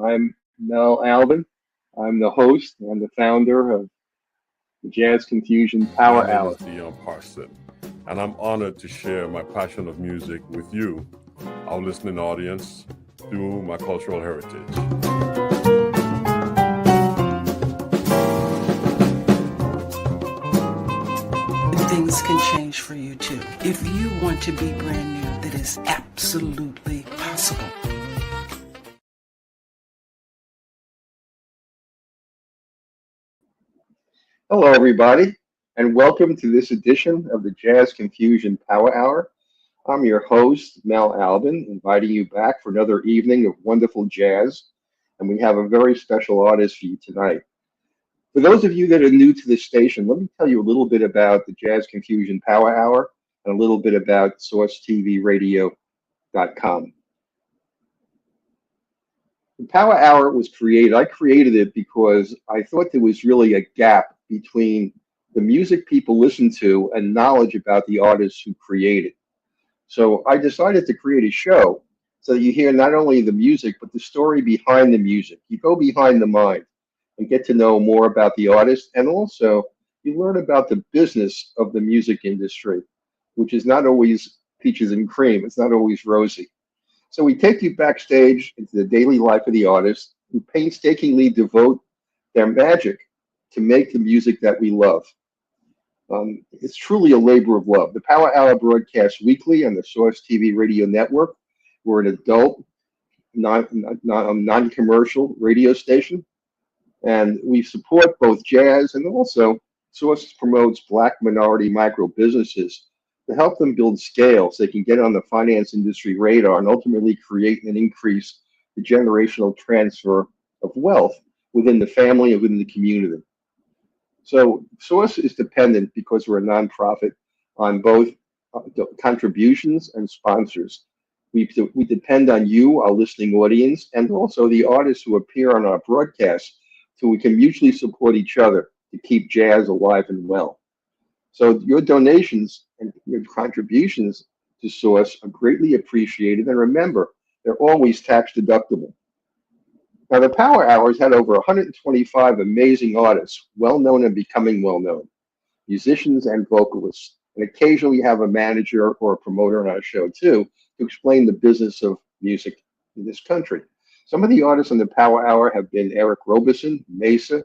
I'm Mel Albin. I'm the host and the founder of the Jazz Confusion My Power name Hour. is Dion Parson, and I'm honored to share my passion of music with you, our listening audience, through my cultural heritage. Things can change for you too. If you want to be brand new, that is absolutely possible. Hello, everybody, and welcome to this edition of the Jazz Confusion Power Hour. I'm your host, Mel Albin, inviting you back for another evening of wonderful jazz, and we have a very special artist for you tonight. For those of you that are new to this station, let me tell you a little bit about the Jazz Confusion Power Hour and a little bit about SourceTVRadio.com. The Power Hour was created, I created it because I thought there was really a gap between the music people listen to and knowledge about the artists who create it. So I decided to create a show so that you hear not only the music, but the story behind the music. You go behind the mind and get to know more about the artist, and also you learn about the business of the music industry, which is not always peaches and cream. It's not always rosy. So we take you backstage into the daily life of the artist who painstakingly devote their magic to make the music that we love. It's truly a labor of love. The Power Hour broadcasts weekly on the Source TV radio network. We're an adult, non-commercial radio station, and we support both jazz and also Source promotes Black minority micro businesses to help them build scale so they can get on the finance industry radar and ultimately create and increase the generational transfer of wealth within the family and within the community. So Source is dependent, because we're a nonprofit, on both contributions and sponsors. We depend on you, our listening audience, and also the artists who appear on our broadcasts, so we can mutually support each other to keep jazz alive and well. So your donations and your contributions to Source are greatly appreciated. And remember, they're always tax deductible. Now, the Power Hours had over 125 amazing artists, well known and becoming well known, musicians and vocalists. And occasionally we have a manager or a promoter on our show too to explain the business of music in this country. Some of the artists on the Power Hour have been Eric Robeson, Mesa,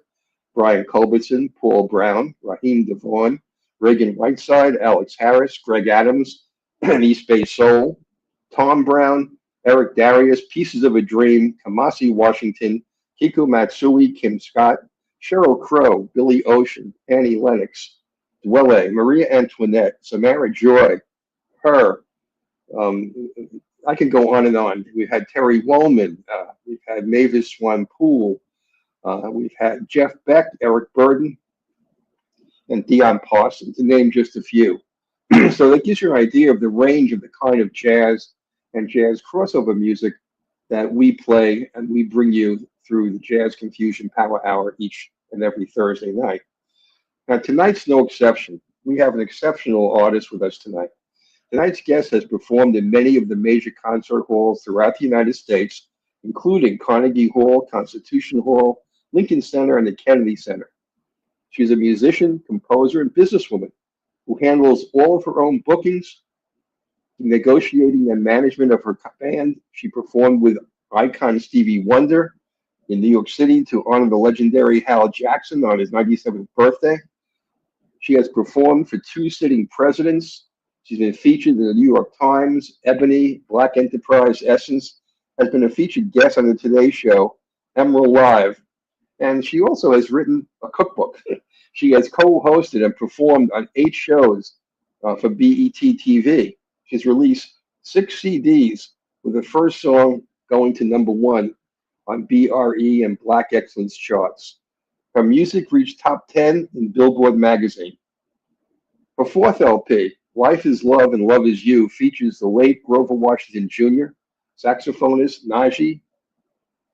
Brian Culbertson, Paul Brown, Raheem DeVaughn, Reagan Whiteside, Alex Harris, Greg Adams, and East Bay Soul, Tom Brown, Eric Darius, Pieces of a Dream, Kamasi Washington, Kiko Matsui, Kim Scott, Sheryl Crow, Billy Ocean, Annie Lennox, Dwelle, Maria Antoinette, Samara Joy, her. I can go on and on. We've had Terry Wollman, we've had Mavis Swan Poole, we've had Jeff Beck, Eric Burden, and Dion Parsons, to name just a few. So that gives you an idea of the range of the kind of jazz and jazz crossover music that we play and we bring you through the Jazz Confusion Power Hour each and every Thursday night. Now, tonight's no exception. We have an exceptional artist with us tonight. Tonight's guest has performed in many of the major concert halls throughout the United States, including Carnegie Hall, Constitution Hall, Lincoln Center, and the Kennedy Center. She's a musician, composer, and businesswoman who handles all of her own bookings, negotiating and management of her band. She performed with Icon Stevie Wonder in New York City to honor the legendary Hal Jackson on his 97th birthday. She has performed for two sitting presidents. She's been featured in the New York Times, Ebony, Black Enterprise, Essence, has been a featured guest on the Today Show, Emeril Live, and she also has written a cookbook. She has co-hosted and performed on 8 shows for BET TV. She's released 6 CDs, with the first song going to #1 on BRE and Black Excellence charts. Her music reached top 10 in Billboard Magazine. Her fourth LP, Life is Love and Love is You, features the late Grover Washington Jr., saxophonist Najee,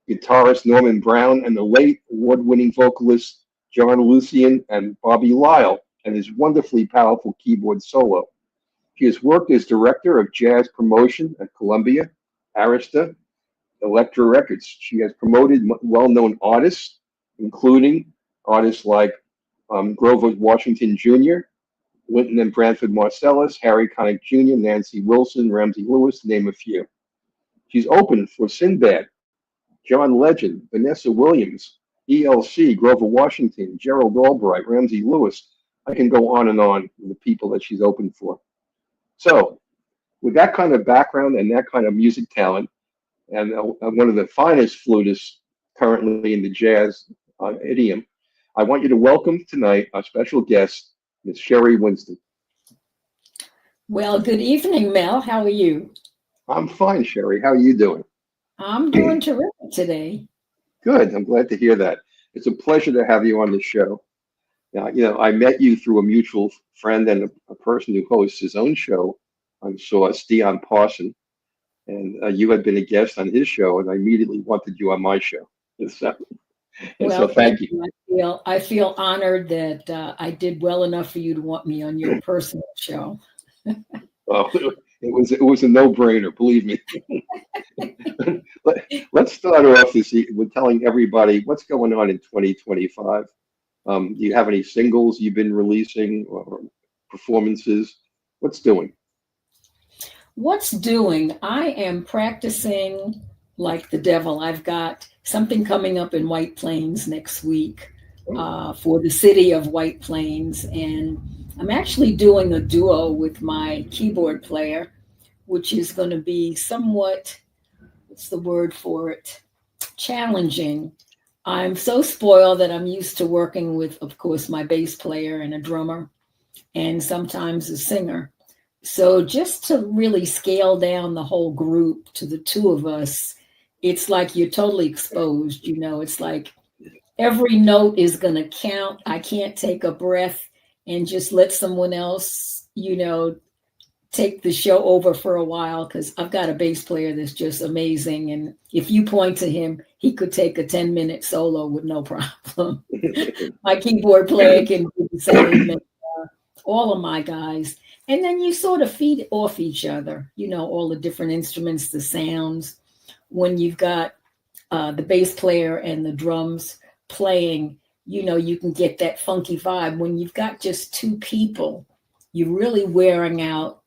guitarist Norman Brown, and the late award-winning vocalist John Lucian and Bobby Lyle, and his wonderfully powerful keyboard solo. She has worked as director of jazz promotion at Columbia, Arista, Elektra Records. She has promoted well-known artists, including artists like Grover Washington Jr., Wynton and Branford Marsalis, Harry Connick Jr., Nancy Wilson, Ramsey Lewis, to name a few. She's opened for Sinbad, John Legend, Vanessa Williams, ELC, Grover Washington, Gerald Albright, Ramsey Lewis. I can go on and on with the people that she's opened for. So, with that kind of background and that kind of music talent, and one of the finest flutists currently in the jazz idiom, I want you to welcome tonight our special guest, Miss Sherry Winston. Well, good evening, Mel. How are you? I'm fine, Sherry. How are you doing? I'm doing terrific today. Good. I'm glad to hear that. It's a pleasure to have you on the show. Now, I met you through a mutual friend and a person who hosts his own show on Sauce, Dion Parson. And you had been a guest on his show, and I immediately wanted you on my show. So thank you. I feel honored that I did well enough for you to want me on your personal show. Oh, it was a no-brainer, believe me. Let's start off with telling everybody what's going on in 2025. Do you have any singles you've been releasing or performances? What's doing? What's doing? I am practicing like the devil. I've got something coming up in White Plains next week for the city of White Plains. And I'm actually doing a duo with my keyboard player, which is going to be somewhat, what's the word for it? Challenging. I'm so spoiled that I'm used to working with, of course, my bass player and a drummer, and sometimes a singer. So just to really scale down the whole group to the two of us, it's like you're totally exposed. It's like every note is going to count. I can't take a breath and just let someone else, take the show over for a while, because I've got a bass player that's just amazing. And if you point to him, he could take a 10-minute solo with no problem. My keyboard player can do the same, and all of my guys. And then you sort of feed off each other, all the different instruments, the sounds. When you've got the bass player and the drums playing, you can get that funky vibe. When you've got just two people, you're really wearing out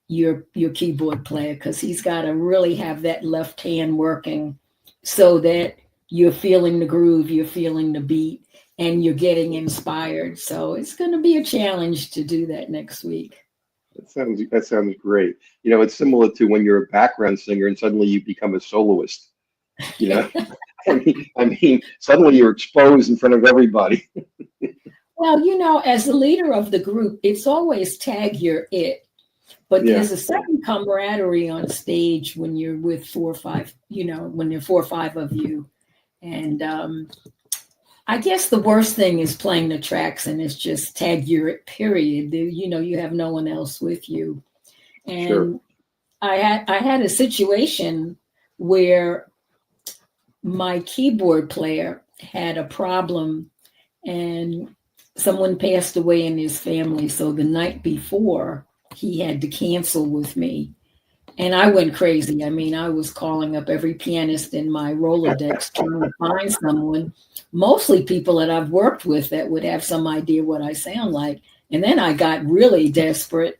your keyboard player, because he's got to really have that left hand working so that you're feeling the groove, you're feeling the beat, and you're getting inspired. So it's going to be a challenge to do that next week. That sounds great. It's similar to when you're a background singer and suddenly you become a soloist. I mean, suddenly you're exposed in front of everybody. Well, as the leader of the group, it's always tag you're it. But there's a certain camaraderie on stage when you're with 4 or 5, when there are 4 or 5 of you. And I guess the worst thing is playing the tracks and it's just tag you're it, period. You have no one else with you. And sure. I had a situation where my keyboard player had a problem and someone passed away in his family. So the night before, he had to cancel with me. And I went crazy. I mean, I was calling up every pianist in my Rolodex trying to find someone, mostly people that I've worked with that would have some idea what I sound like. And then I got really desperate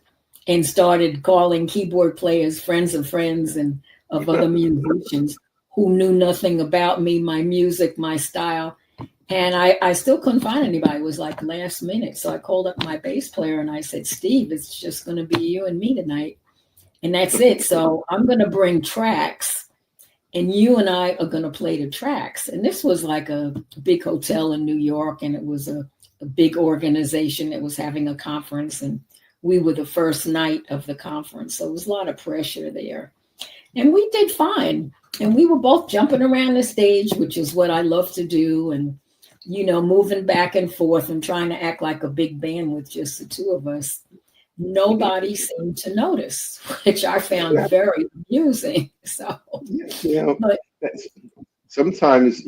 and started calling keyboard players, friends of friends, and of other musicians who knew nothing about me, my music, my style. And I still couldn't find anybody. It was like last minute. So I called up my bass player and I said, Steve, it's just going to be you and me tonight. And that's it. So I'm going to bring tracks and you and I are going to play the tracks. And this was like a big hotel in New York. And it was a big organization that was having a conference. And we were the first night of the conference. So it was a lot of pressure there. And we did fine. And we were both jumping around the stage, which is what I love to do. And moving back and forth and trying to act like a big band with just the two of us. Nobody seemed to notice, which I found very amusing. So, but sometimes,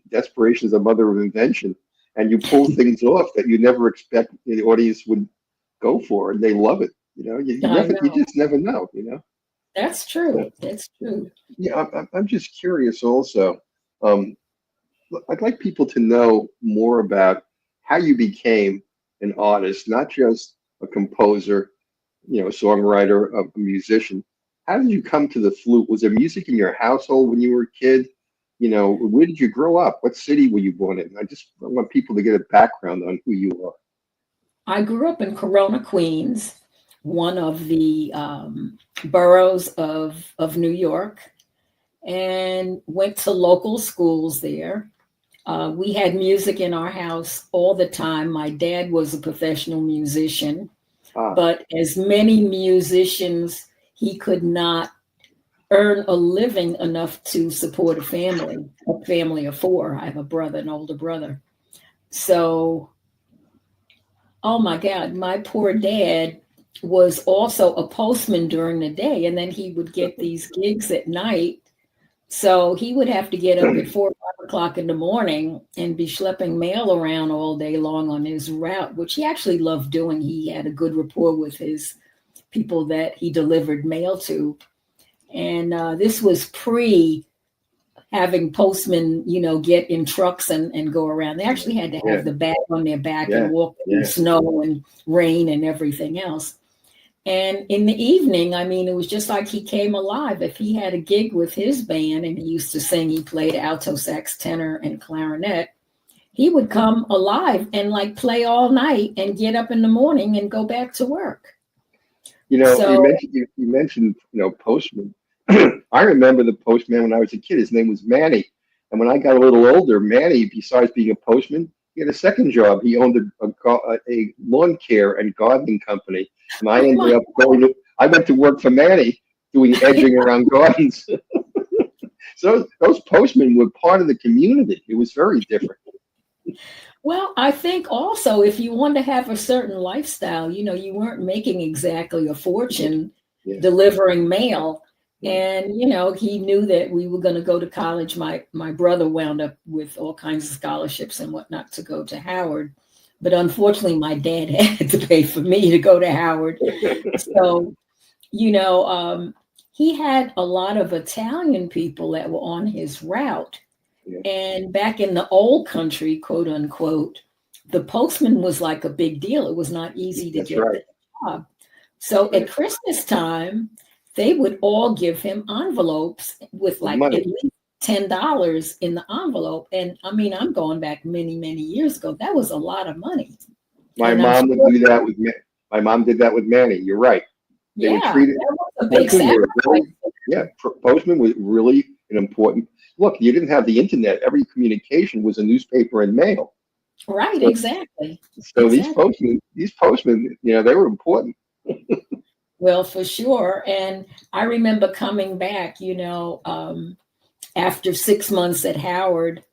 desperation is the mother of invention, and you pull things off that you never expect the audience would go for, and they love it. You just never know. That's true. That's true. Yeah, I'm just curious also. Um, I'd like people to know more about how you became an artist, not just a composer, a songwriter, a musician. How did you come to the flute? Was there music in your household when you were a kid? Where did you grow up? What city were you born in? I want people to get a background on who you are. I grew up in Corona, Queens, one of the boroughs of New York, and went to local schools there. We had music in our house all the time. My dad was a professional musician, but as many musicians, he could not earn a living enough to support a family of four. I have a brother, an older brother. So, oh my God, my poor dad was also a postman during the day, and then he would get these gigs at night. So he would have to get up at 4 or 5 o'clock in the morning and be schlepping mail around all day long on his route, which he actually loved doing. He had a good rapport with his people that he delivered mail to. And this was pre having postmen, get in trucks and go around. They actually had to have the bag on their back and walk through snow and rain and everything else. And in the evening, it was just like he came alive. If he had a gig with his band and he used to sing, he played alto sax, tenor, and clarinet, he would come alive and play all night and get up in the morning and go back to work. You mentioned postman. I remember the postman when I was a kid. His name was Manny. And when I got a little older, Manny, besides being a postman, he had a second job. He owned a lawn care and gardening company. And I ended up I went to work for Manny doing edging around gardens. So those postmen were part of the community. It was very different. Well, I think also if you want to have a certain lifestyle, you weren't making exactly a fortune delivering mail. And, he knew that we were going to go to college. My brother wound up with all kinds of scholarships and whatnot to go to Howard. But unfortunately, my dad had to pay for me to go to Howard. So, he had a lot of Italian people that were on his route. Yeah. And back in the old country, quote unquote, the postman was like a big deal. It was not easy to get the job. So at Christmas time, they would all give him envelopes with at least $10 in the envelope. And I'm going back many, many years ago. That was a lot of money. My mom would do that with my mom did that with Manny. You're right. They would treat it. That was a big sacrifice. Postman was really an important. Look, you didn't have the internet. Every communication was a newspaper and mail. Right, exactly. So these postmen, they were important. Well, for sure. And I remember coming back, after 6 months at Howard,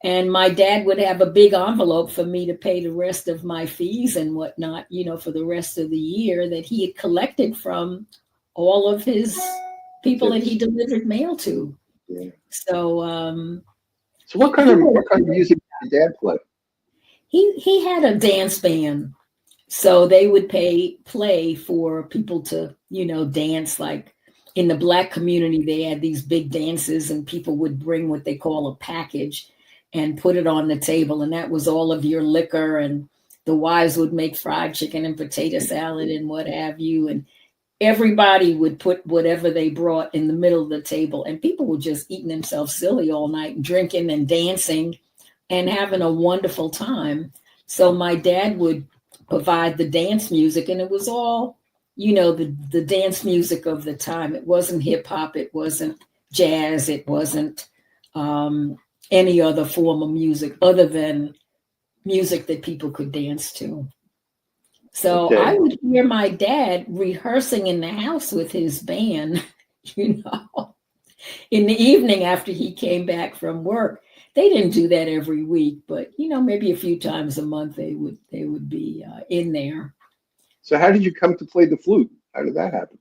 and my dad would have a big envelope for me to pay the rest of my fees and whatnot, for the rest of the year that he had collected from all of his people that he delivered mail to. Yeah. So what kind of music did Dad play? He had a dance band. So they would play for people to, dance. Like in the Black community, they had these big dances and people would bring what they call a package and put it on the table. And that was all of your liquor, and the wives would make fried chicken and potato salad and what have you. And everybody would put whatever they brought in the middle of the table, and people were just eating themselves silly all night and drinking and dancing and having a wonderful time. So my dad would provide the dance music, and it was all, the dance music of the time. It wasn't hip hop, it wasn't jazz, it wasn't any other form of music other than music that people could dance to. So I would hear my dad rehearsing in the house with his band, in the evening after he came back from work. They didn't do that every week, but maybe a few times a month they would be in there. So how did you come to play the flute? How did that happen?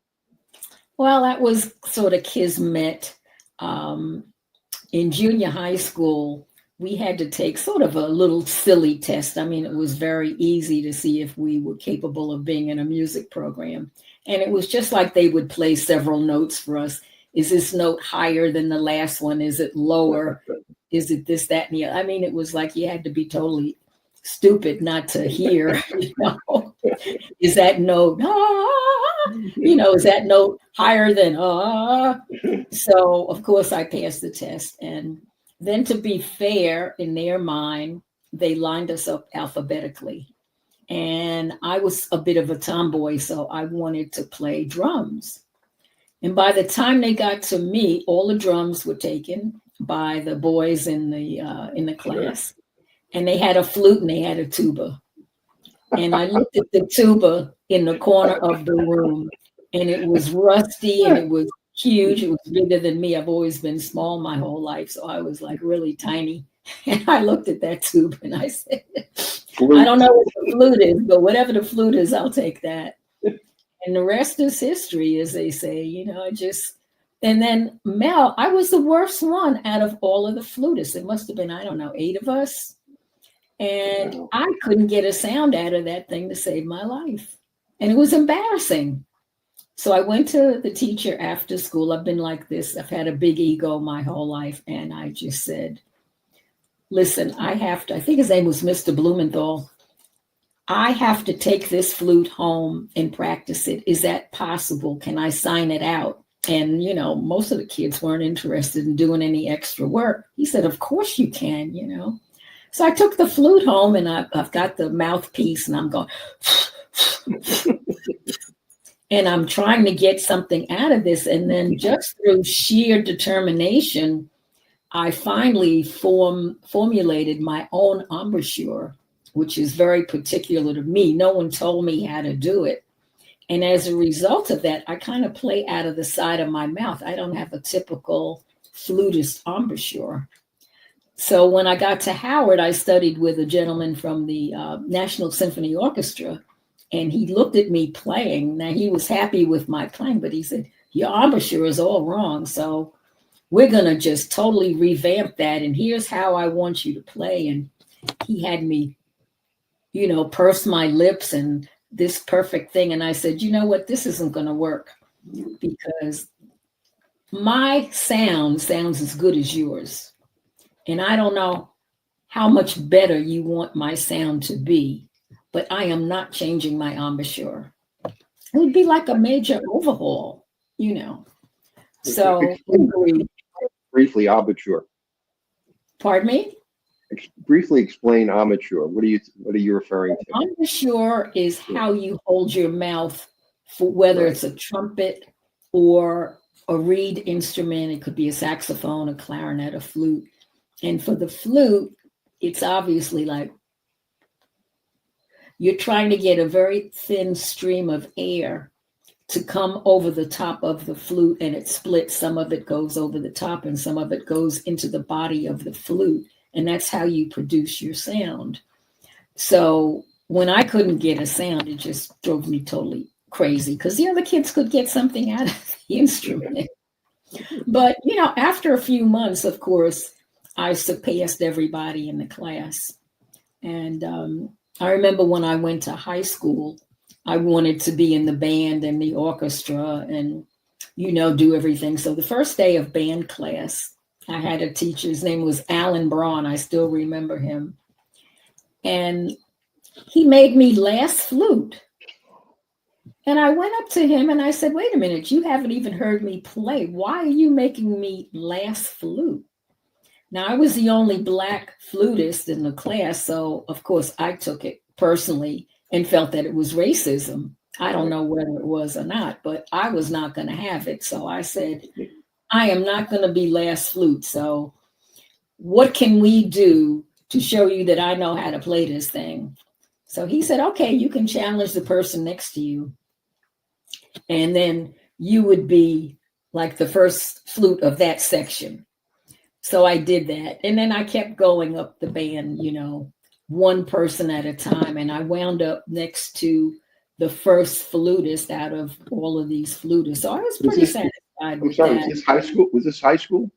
Well, that was sort of kismet. In junior high school, we had to take sort of a little silly test. It was very easy to see if we were capable of being in a music program. And it was just like they would play several notes for us. Is this note higher than the last one? Is it lower? Is it this, that, and the other? I mean, it was like you had to be totally stupid not to hear, is that note, is that note higher than, So, of course, I passed the test. And then, to be fair, in their mind, they lined us up alphabetically. And I was a bit of a tomboy, so I wanted to play drums. And by the time they got to me, all the drums were taken by the boys in the class. And they had a flute and they had a tuba. And I looked at the tuba in the corner of the room, and it was rusty and it was huge. It was bigger than me. I've always been small my whole life, so I was like really tiny. And I looked at that tube and I said, I don't know what the flute is, but whatever the flute is, I'll take that. And the rest is history, as they say, and then Mel, I was the worst one out of all of the flutists. It must have been, 8 of us. And I couldn't get a sound out of that thing to save my life. And it was embarrassing. So I went to the teacher after school. I've been like this. I've had a big ego my whole life. And I just said, listen, I think his name was Mr. Blumenthal. I have to take this flute home and practice it. Is that possible? Can I sign it out? And, most of the kids weren't interested in doing any extra work. He said, of course you can, So I took the flute home and I've got the mouthpiece and I'm going, and I'm trying to get something out of this. And then just through sheer determination, I finally formulated my own embouchure, which is very particular to me. No one told me how to do it. And as a result of that, I kind of play out of the side of my mouth. I don't have a typical flutist embouchure. So when I got to Howard, I studied with a gentleman from the National Symphony Orchestra, and he looked at me playing. Now, he was happy with my playing, but he said, your embouchure is all wrong. So we're going to just totally revamp that. And here's how I want you to play. And he had me, purse my lips and this perfect thing. And I said, you know what, this isn't going to work because my sounds as good as yours. And I don't know how much better you want my sound to be, but I am not changing my embouchure. It would be like a major overhaul, So briefly, embouchure. Pardon me? Briefly explain embouchure. What are you referring to? Embouchure is how you hold your mouth for whether it's a trumpet or a reed instrument. It could be a saxophone, a clarinet, a flute. And for the flute, it's obviously like you're trying to get a very thin stream of air to come over the top of the flute, and it splits. Some of it goes over the top and some of it goes into the body of the flute. And that's how you produce your sound. So when I couldn't get a sound, it just drove me totally crazy because the other kids could get something out of the instrument. But, after a few months, of course, I surpassed everybody in the class. And I remember when I went to high school, I wanted to be in the band and the orchestra and, do everything. So the first day of band class, I had a teacher, his name was Alan Braun. I still remember him. And he made me last flute. And I went up to him and I said, wait a minute, you haven't even heard me play. Why are you making me last flute? Now, I was the only Black flutist in the class. So, of course, I took it personally and felt that it was racism. I don't know whether it was or not, but I was not going to have it. So I said, I am not going to be last flute. So what can we do to show you that I know how to play this thing? So he said, okay, you can challenge the person next to you. And then you would be like the first flute of that section. So I did that. And then I kept going up the band, one person at a time. And I wound up next to the first flutist out of all of these flutists. So I was pretty satisfied. I'm sorry, was this high school? Was this high school?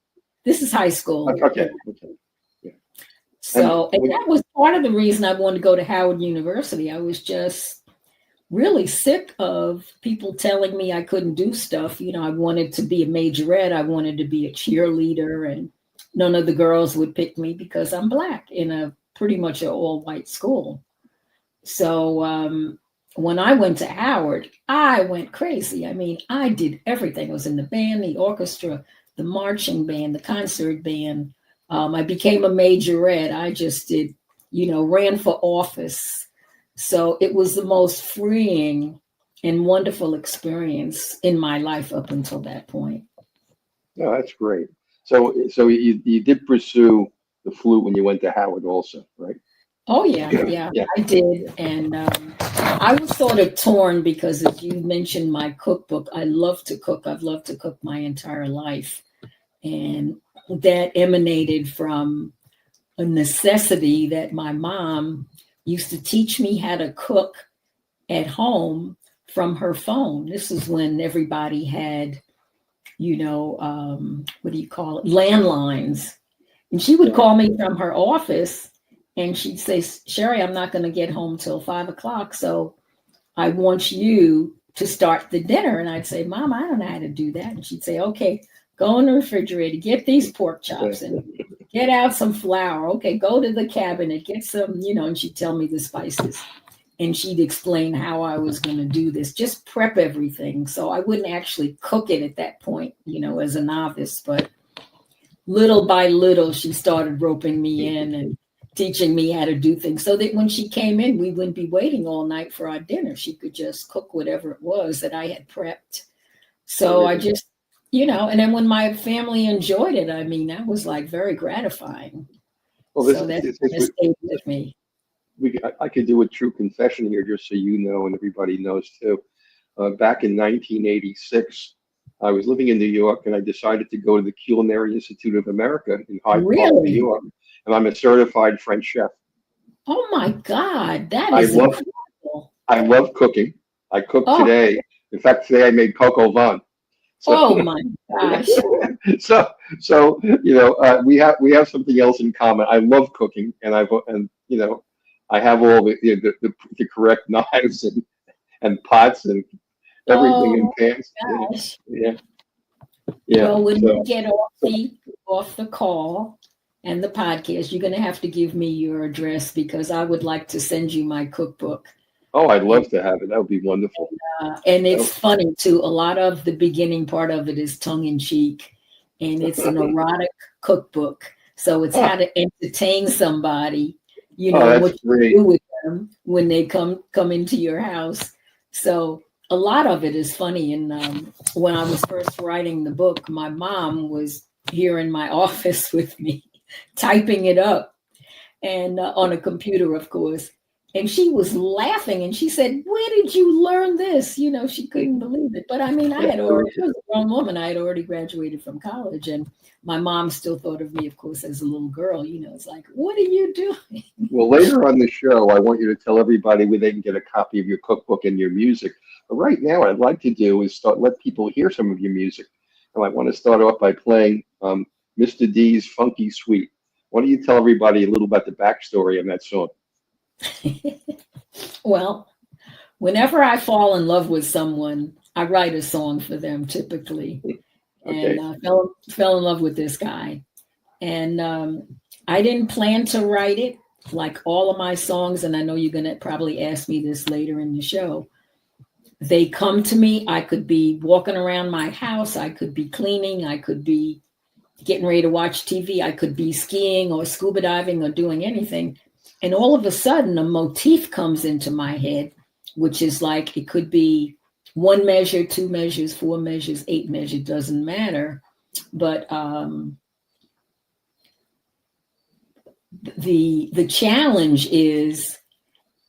This is high school. Okay. Yeah. So, and that was part of the reason I wanted to go to Howard University. I was just really sick of people telling me I couldn't do stuff. I wanted to be a majorette. I wanted to be a cheerleader, and none of the girls would pick me because I'm Black in a pretty much an all-white school. So when I went to Howard, I went crazy. I mean, I did everything. I was in the band, the orchestra, the marching band, the concert band. I became a majorette. I just did, ran for office. So it was the most freeing and wonderful experience in my life up until that point. No, that's great. So you did pursue the flute when you went to Howard also, right? Oh, yeah, I did. And I was sort of torn because, as you mentioned, my cookbook, I love to cook. I've loved to cook my entire life. And that emanated from a necessity that my mom used to teach me how to cook at home from her phone. This is when everybody had, what do you call it? Landlines. And she would call me from her office and she'd say, Sherry, I'm not going to get home till 5 o'clock. So I want you to start the dinner. And I'd say, Mom, I don't know how to do that. And she'd say, okay, go in the refrigerator, get these pork chops and get out some flour. Okay, go to the cabinet, get some, and she'd tell me the spices. And she'd explain how I was going to do this, just prep everything. So I wouldn't actually cook it at that point, as a novice. But little by little, she started roping me in and teaching me how to do things so that when she came in, we wouldn't be waiting all night for our dinner. She could just cook whatever it was that I had prepped. So I just, and then when my family enjoyed it, I mean, that was like very gratifying. Well, so that stayed with me. I could do a true confession here, just so you know, and everybody knows too. Back in 1986, I was living in New York, and I decided to go to the Culinary Institute of America in Hyde Park, New York, and I'm a certified French chef. Oh my God, that is incredible! I love cooking. I cook today. In fact, today I made coq au vin. So, oh my gosh! So we have something else in common. I love cooking, and I have all the correct knives and pots and everything in pans. Gosh. Yeah. Well, when we get off the call and the podcast, you're going to have to give me your address because I would like to send you my cookbook. Oh, I'd love to have it. That would be wonderful. And it's funny too. A lot of the beginning part of it is tongue in cheek, and it's an erotic cookbook. So it's how to entertain somebody. What you do with them when they come into your house. So a lot of it is funny. And when I was first writing the book, my mom was here in my office with me, typing it up, and on a computer, of course. And she was laughing, and she said, "Where did you learn this?" She couldn't believe it. But I mean, I was a grown woman. I had already graduated from college, and my mom still thought of me, of course, as a little girl. It's like, what are you doing? Well, later on the show, I want you to tell everybody where they can get a copy of your cookbook and your music. But right now, what I'd like to do is let people hear some of your music. And I want to start off by playing Mr. D's Funky Sweet. Why don't you tell everybody a little about the backstory on that song? Well, whenever I fall in love with someone, I write a song for them typically. Okay. And I fell in love with this guy. And I didn't plan to write it like all of my songs. And I know you're going to probably ask me this later in the show. They come to me. I could be walking around my house. I could be cleaning. I could be getting ready to watch TV. I could be skiing or scuba diving or doing anything. And all of a sudden, a motif comes into my head, which is like, it could be 1 measure, 2 measures, 4 measures, 8 measures, doesn't matter. But the challenge is,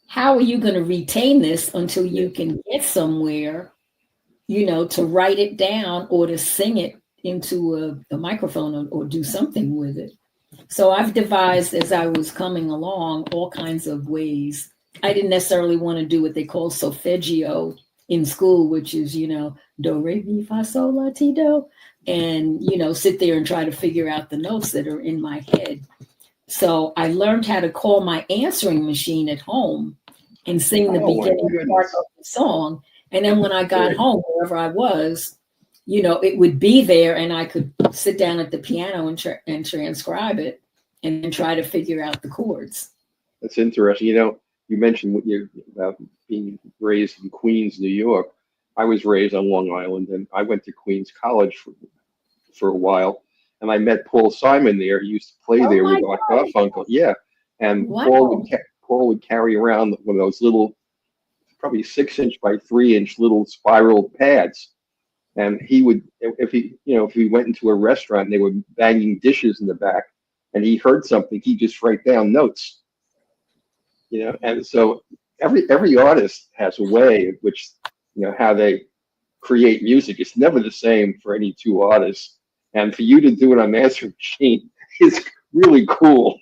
how are you going to retain this until you can get somewhere, to write it down or to sing it into a microphone or do something with it. So I've devised, as I was coming along, all kinds of ways. I didn't necessarily want to do what they call solfeggio in school, which is, do, re, mi, fa, sol, la, ti, do, and, sit there and try to figure out the notes that are in my head. So I learned how to call my answering machine at home and sing the Oh, my beginning part goodness. of the song. And then when I got home, wherever I was, it would be there, and I could sit down at the piano and transcribe it, and then try to figure out the chords. That's interesting. You mentioned about being raised in Queens, New York. I was raised on Long Island, and I went to Queens College for a while, and I met Paul Simon there. He used to play there with our Garfunkel. Yeah, and Wow. Paul would carry around one of those little, probably 6-inch by 3-inch little spiral pads, and he would, if he went into a restaurant and they were banging dishes in the back, and he heard something, he'd just write down notes. And so every artist has a way in which, how they create music. It's never the same for any two artists. And for you to do it on Master Machine is really cool.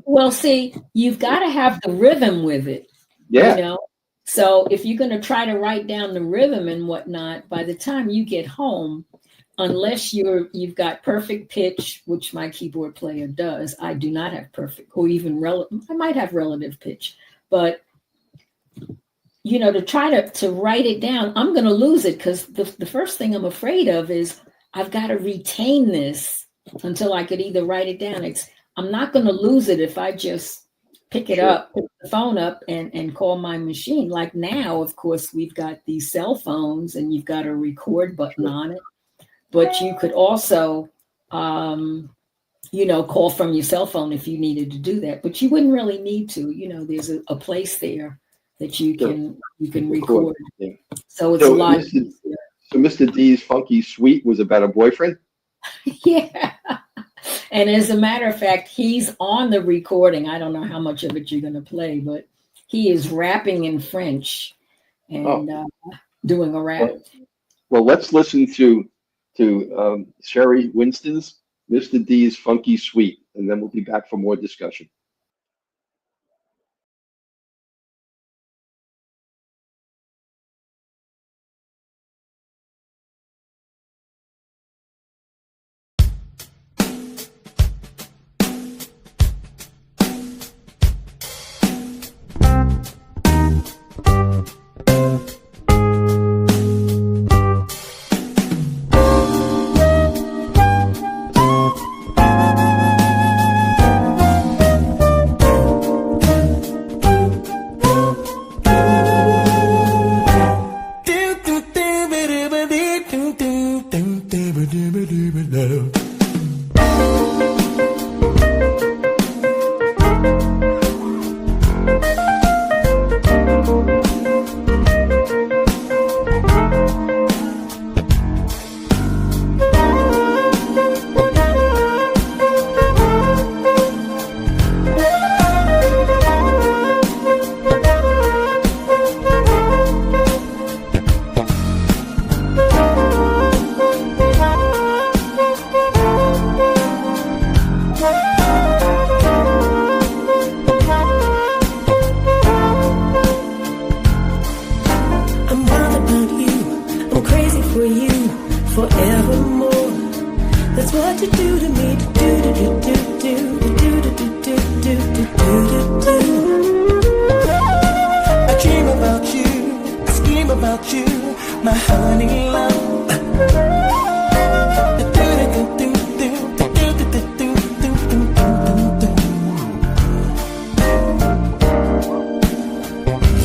Well, see, you've got to have the rhythm with it. Yeah. So if you're going to try to write down the rhythm and whatnot, by the time you get home, unless you've got perfect pitch, which my keyboard player does, I do not have perfect, or even I might have relative pitch, but to try to write it down, I'm going to lose it, because the first thing I'm afraid of is I've got to retain this until I could either write it down. I'm not going to lose it if I just pick it up, pick the phone up, and call my machine. Like now, of course, we've got these cell phones, and you've got a record button on it. But you could also, call from your cell phone if you needed to do that. But you wouldn't really need to. There's a place there that you can record. Yeah. So it's a lot easier. So Mr. D's Funky Suite was about a boyfriend? Yeah. And as a matter of fact, he's on the recording. I don't know how much of it you're going to play, but he is rapping in French and doing a rap. Well, let's listen to Sherry Winston's Mr. D's Funky Suite, and then we'll be back for more discussion.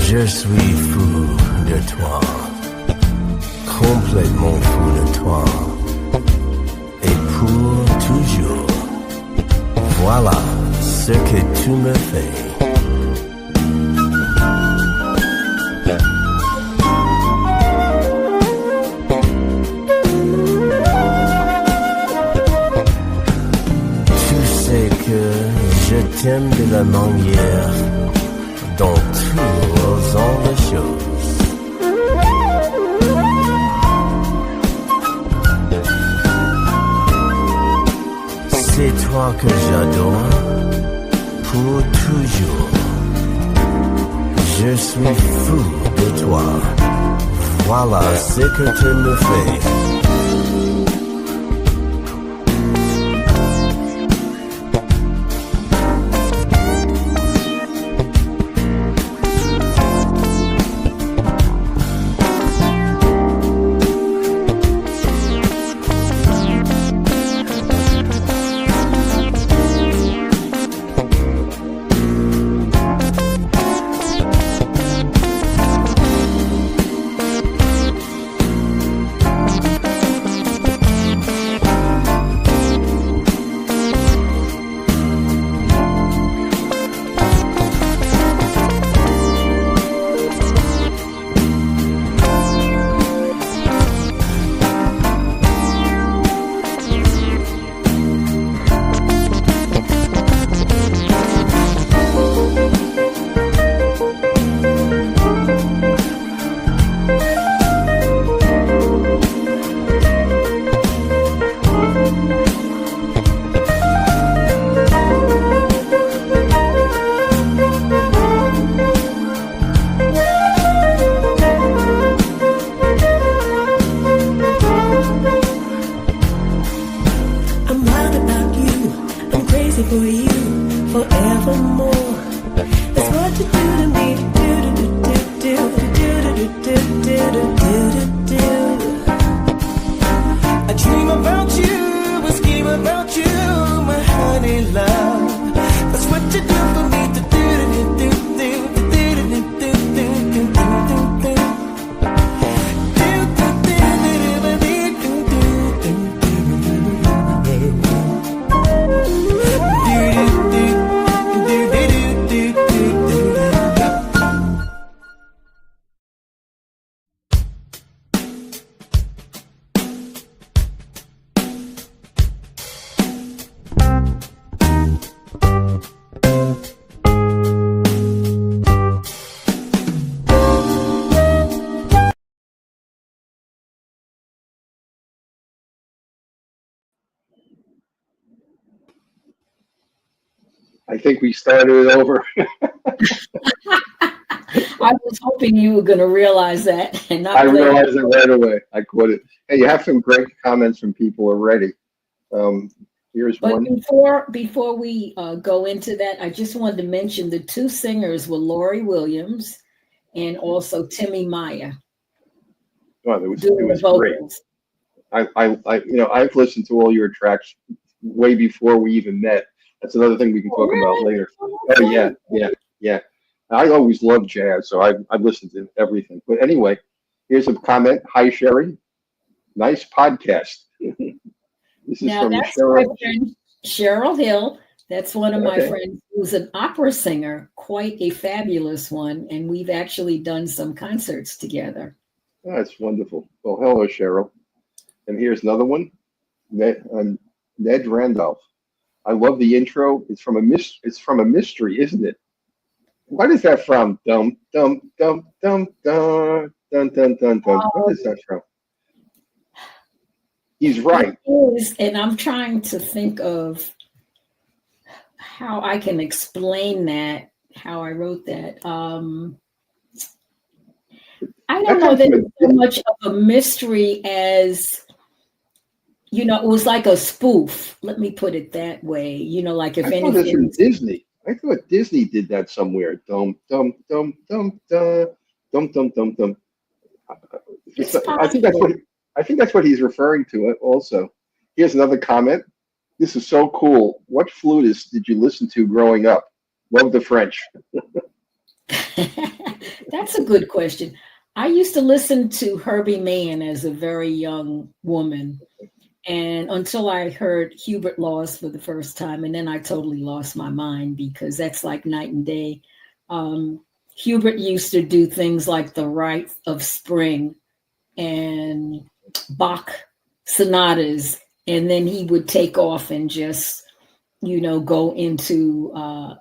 Je suis fou de toi, complètement fou de toi, et pour toujours. Voilà ce que tu me fais. Tu sais que je t'aime de la manière dont tu ressens les choses. C'est toi que j'adore pour toujours. Je suis fou de toi. Voilà ce que tu me fais. wild about you. I'm crazy for you forevermore. That's what you do to me. I dream about you, I scheme about you, my honey love. That's what you do for me. I think we started it over. I was hoping you were going to realize that and not. I realized it right away. I caught it. Hey, you have some great comments from people already. Here's one. Before we go into that, I just wanted to mention the two singers were Lori Williams and also Timmy Maya. Oh, it was great. I've listened to all your tracks way before we even met. That's another thing we can talk about later. Oh yeah. I always loved jazz, so I've listened to everything. But anyway, here's a comment. Hi, Sherry. Nice podcast. This is now, from that's Cheryl. my friend Cheryl Hill. That's one of my friends who's an opera singer, quite a fabulous one. And we've actually done some concerts together. Oh, that's wonderful. Well, hello, Cheryl. And here's another one. Ned Randolph. I love the intro. It's from a mystery, isn't it? What is that from? Dum dum dum dum dum dun dun dun dun. What is that from? He's right. It is, and I'm trying to think of how I can explain that, how I wrote that. I don't know that it's so much of a mystery as, it was like a spoof. Let me put it that way. Like if anything. That's from Disney. I thought Disney did that somewhere. Dum dum dum dum dum dum dum dum dum. I think that's what he's referring to. It also. Here's another comment. This is so cool. What flutist did you listen to growing up? Love the French. That's a good question. I used to listen to Herbie Mann as a very young woman. And until I heard Hubert Laws for the first time, and then I totally lost my mind because that's like night and day. Hubert used to do things like The Rite of Spring and Bach sonatas, and then he would take off and just, go into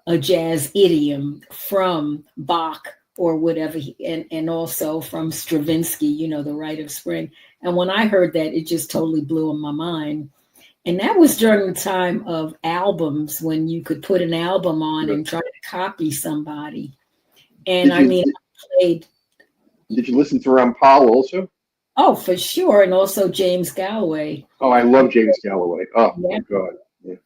a jazz idiom from Bach or whatever, and also from Stravinsky, The Rite of Spring. And when I heard that, it just totally blew my mind. And that was during the time of albums when you could put an album on and try to copy somebody. And I played. Did you listen to Rampal also? Oh, for sure. And also James Galloway. Oh, I love James Galloway. Oh, my God. Yeah.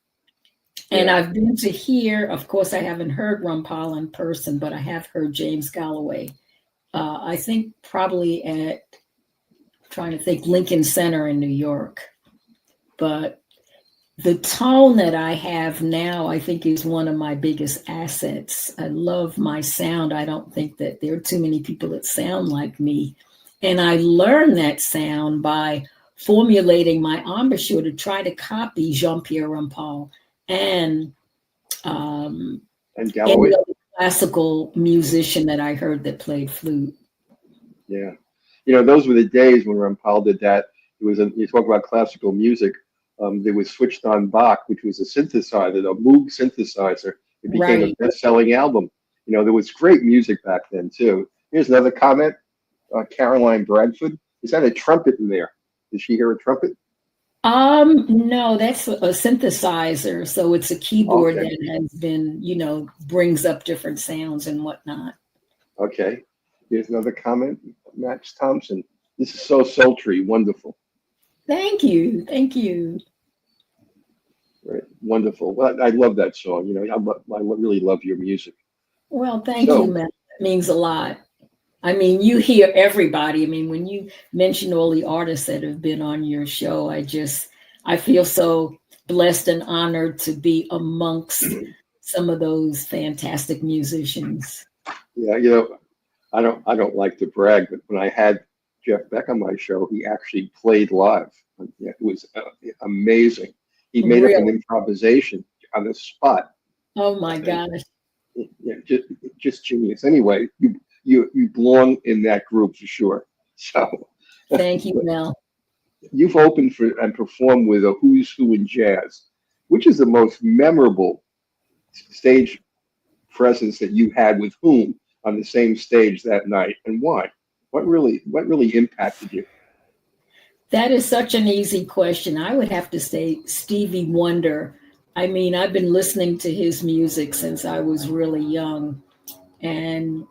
And I've been to hear, of course, I haven't heard Rampal in person, but I have heard James Galloway. I think probably at, trying to think, Lincoln Center in New York. But the tone that I have now, I think, is one of my biggest assets. I love my sound. I don't think that there are too many people that sound like me. And I learned that sound by formulating my embouchure to try to copy Jean-Pierre Rampal and Galloway, classical musician that I heard that played flute. Yeah. Those were the days when Rampal did that. You talk about classical music. They was switched on Bach, which was a synthesizer, a Moog synthesizer. It became a best-selling album. There was great music back then too. Here's another comment. Caroline Bradford. Is that a trumpet in there? Did she hear a trumpet? No, that's a synthesizer. So it's a keyboard that has been, brings up different sounds and whatnot. Okay. Here's another comment. Max Thompson. This is so sultry. Wonderful. Thank you. Thank you. Right. Wonderful. Well, I love that song. I really love your music. Well, thank you, Mel. That means a lot. I mean, you hear everybody. I mean, when you mention all the artists that have been on your show, I feel so blessed and honored to be amongst some of those fantastic musicians. Yeah, I don't like to brag, but when I had Jeff Beck on my show, he actually played live. It was amazing. He made up an improvisation on the spot. Oh my gosh! Yeah, just genius. Anyway, you belong in that group for sure. So thank you, Mel. You've opened for and performed with a who's who in jazz. Which is the most memorable stage presence that you had with whom on the same stage that night, and why? What really impacted you? That is such an easy question. I would have to say Stevie Wonder. I mean, I've been listening to his music since I was really young, and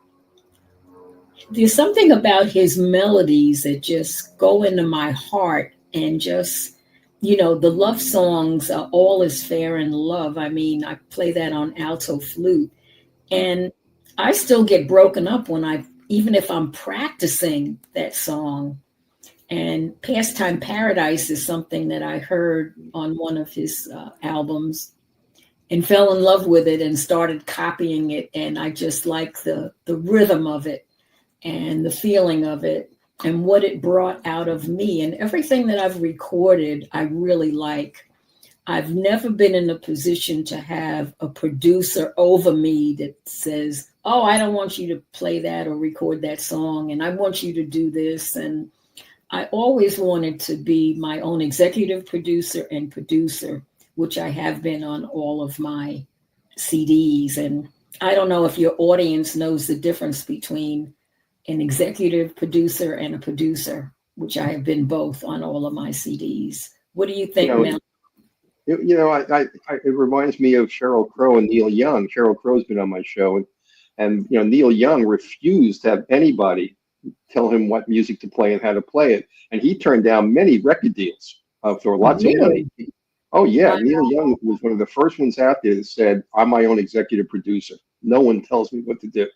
there's something about his melodies that just go into my heart, and just, the love songs are All Is Fair in Love. I mean, I play that on alto flute, and I still get broken up even if I'm practicing that song. And Pastime Paradise is something that I heard on one of his albums and fell in love with it and started copying it. And I just like the rhythm of it and the feeling of it and what it brought out of me. And everything that I've recorded, I really like. I've never been in a position to have a producer over me that says, oh, I don't want you to play that or record that song, and I want you to do this. And I always wanted to be my own executive producer and producer, which I have been on all of my CDs. And I don't know if your audience knows the difference between an executive producer and a producer, which I have been both on all of my CDs. What do you think, Mel? It reminds me of Sheryl Crow and Neil Young. Sheryl Crow's been on my show, and Neil Young refused to have anybody tell him what music to play and how to play it, and he turned down many record deals for lots of money. Oh yeah, Neil Young was one of the first ones out there that said, "I'm my own executive producer. No one tells me what to do."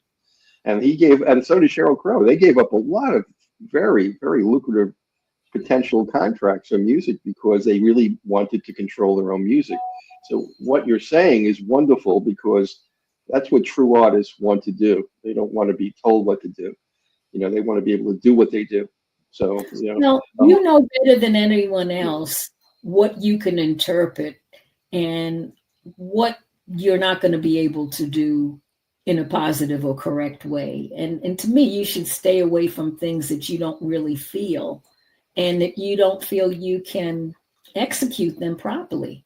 And and so did Sheryl Crow. They gave up a lot of very, very lucrative potential contracts on music because they really wanted to control their own music. So what you're saying is wonderful, because that's what true artists want to do. They don't want to be told what to do. They want to be able to do what they do. So, Well, you know better than anyone else what you can interpret and what you're not going to be able to do in a positive or correct way. And to me, you should stay away from things that you don't really feel and that you don't feel you can execute them properly.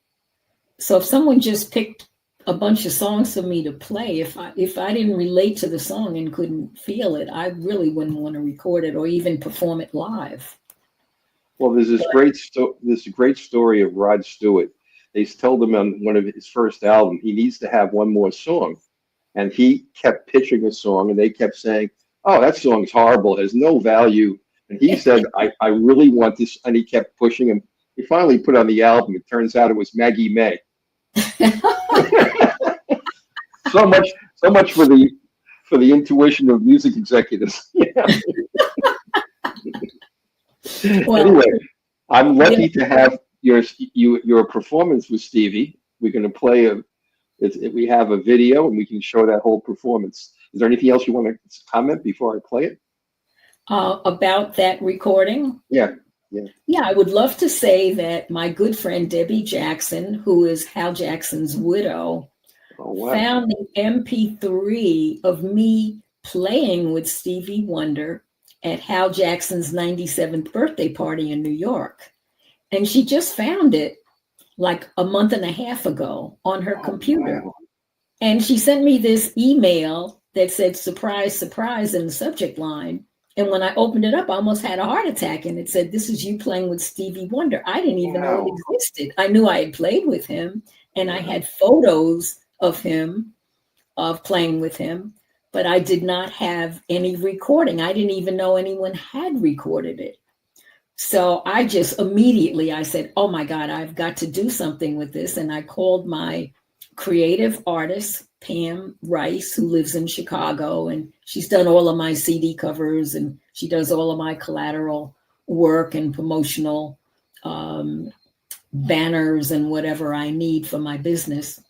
So if someone just picked a bunch of songs for me to play, if I didn't relate to the song and couldn't feel it, I really wouldn't want to record it or even perform it live. Well, there's this great story of Rod Stewart. They told him on one of his first albums, he needs to have one more song. And he kept pitching a song, and they kept saying, oh, that song's horrible, it has no value. And he said, I really want this. And he kept pushing him. He finally put on the album. It turns out it was Maggie May. so much for the intuition of music executives. Well, anyway, I'm lucky to have your performance with Stevie. We're going to play we have a video, and we can show that whole performance. Is there anything else you want to comment before I play it? About that recording? Yeah, I would love to say that my good friend Debbie Jackson, who is Hal Jackson's widow, found the MP3 of me playing with Stevie Wonder at Hal Jackson's 97th birthday party in New York. And she just found it like a month and a half ago on her computer. Wow. And she sent me this email that said, surprise, surprise, in the subject line. And when I opened it up, I almost had a heart attack. And it said, this is you playing with Stevie Wonder. I didn't even know it existed. I knew I had played with him, and I had photos of him, of playing with him, but I did not have any recording. I didn't even know anyone had recorded it. So I just immediately, I said, oh my God, I've got to do something with this. And I called my creative artist, Pam Rice, who lives in Chicago, and she's done all of my CD covers, and she does all of my collateral work and promotional banners and whatever I need for my business.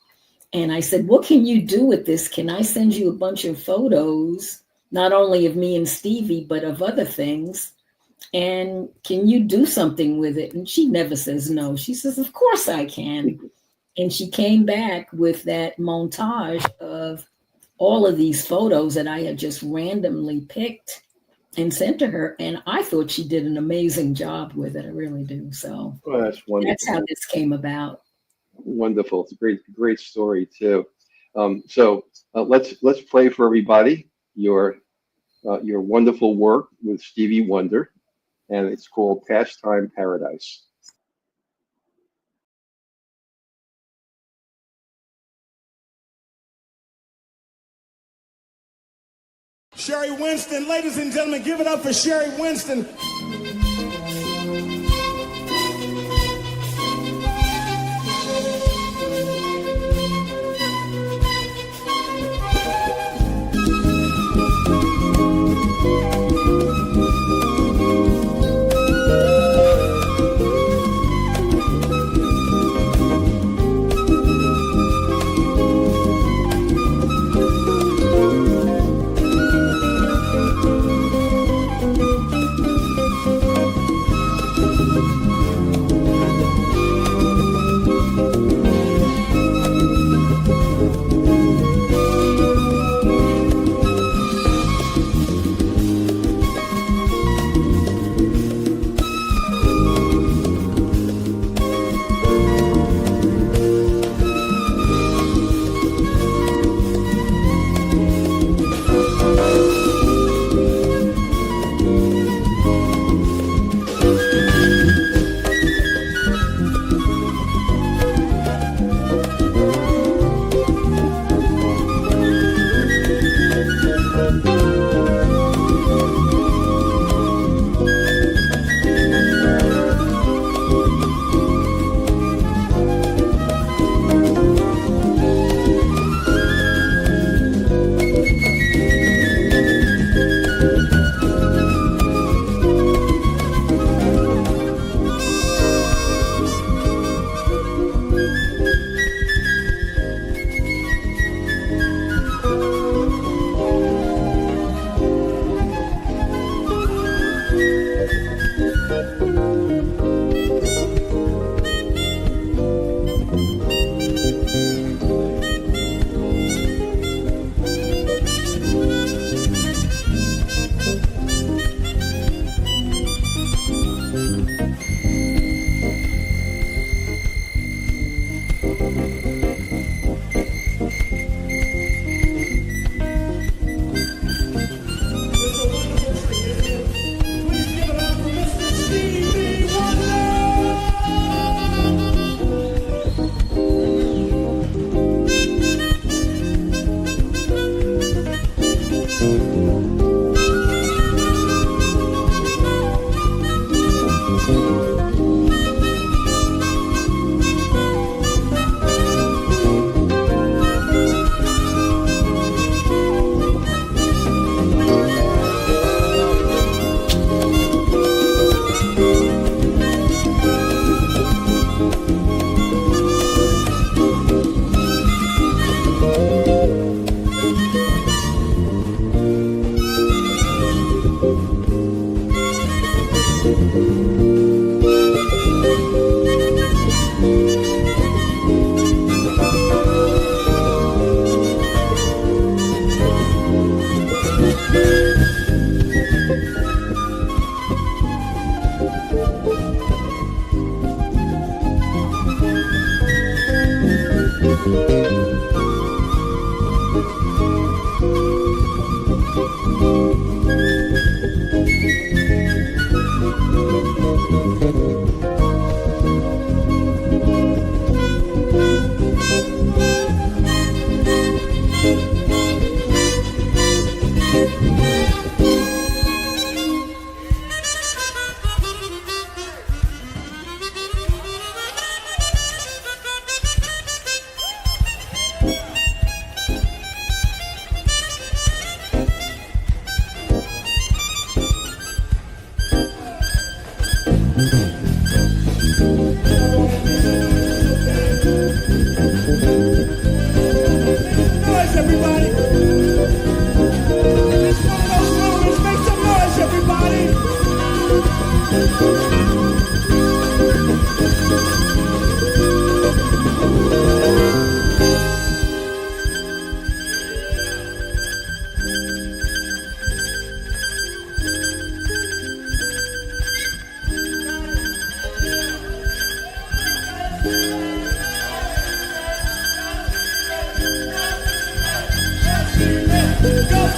And I said, what can you do with this? Can I send you a bunch of photos, not only of me and Stevie, but of other things? And can you do something with it? And she never says no. She says, of course I can. And she came back with that montage of all of these photos that I had just randomly picked and sent to her. And I thought she did an amazing job with it. I really do. So That's wonderful. That's how this came about. Wonderful. It's a great story too. So let's play for everybody your wonderful work with Stevie Wonder, and it's called Pastime Paradise. Sherry Winston, ladies and gentlemen, give it up for Sherry Winston.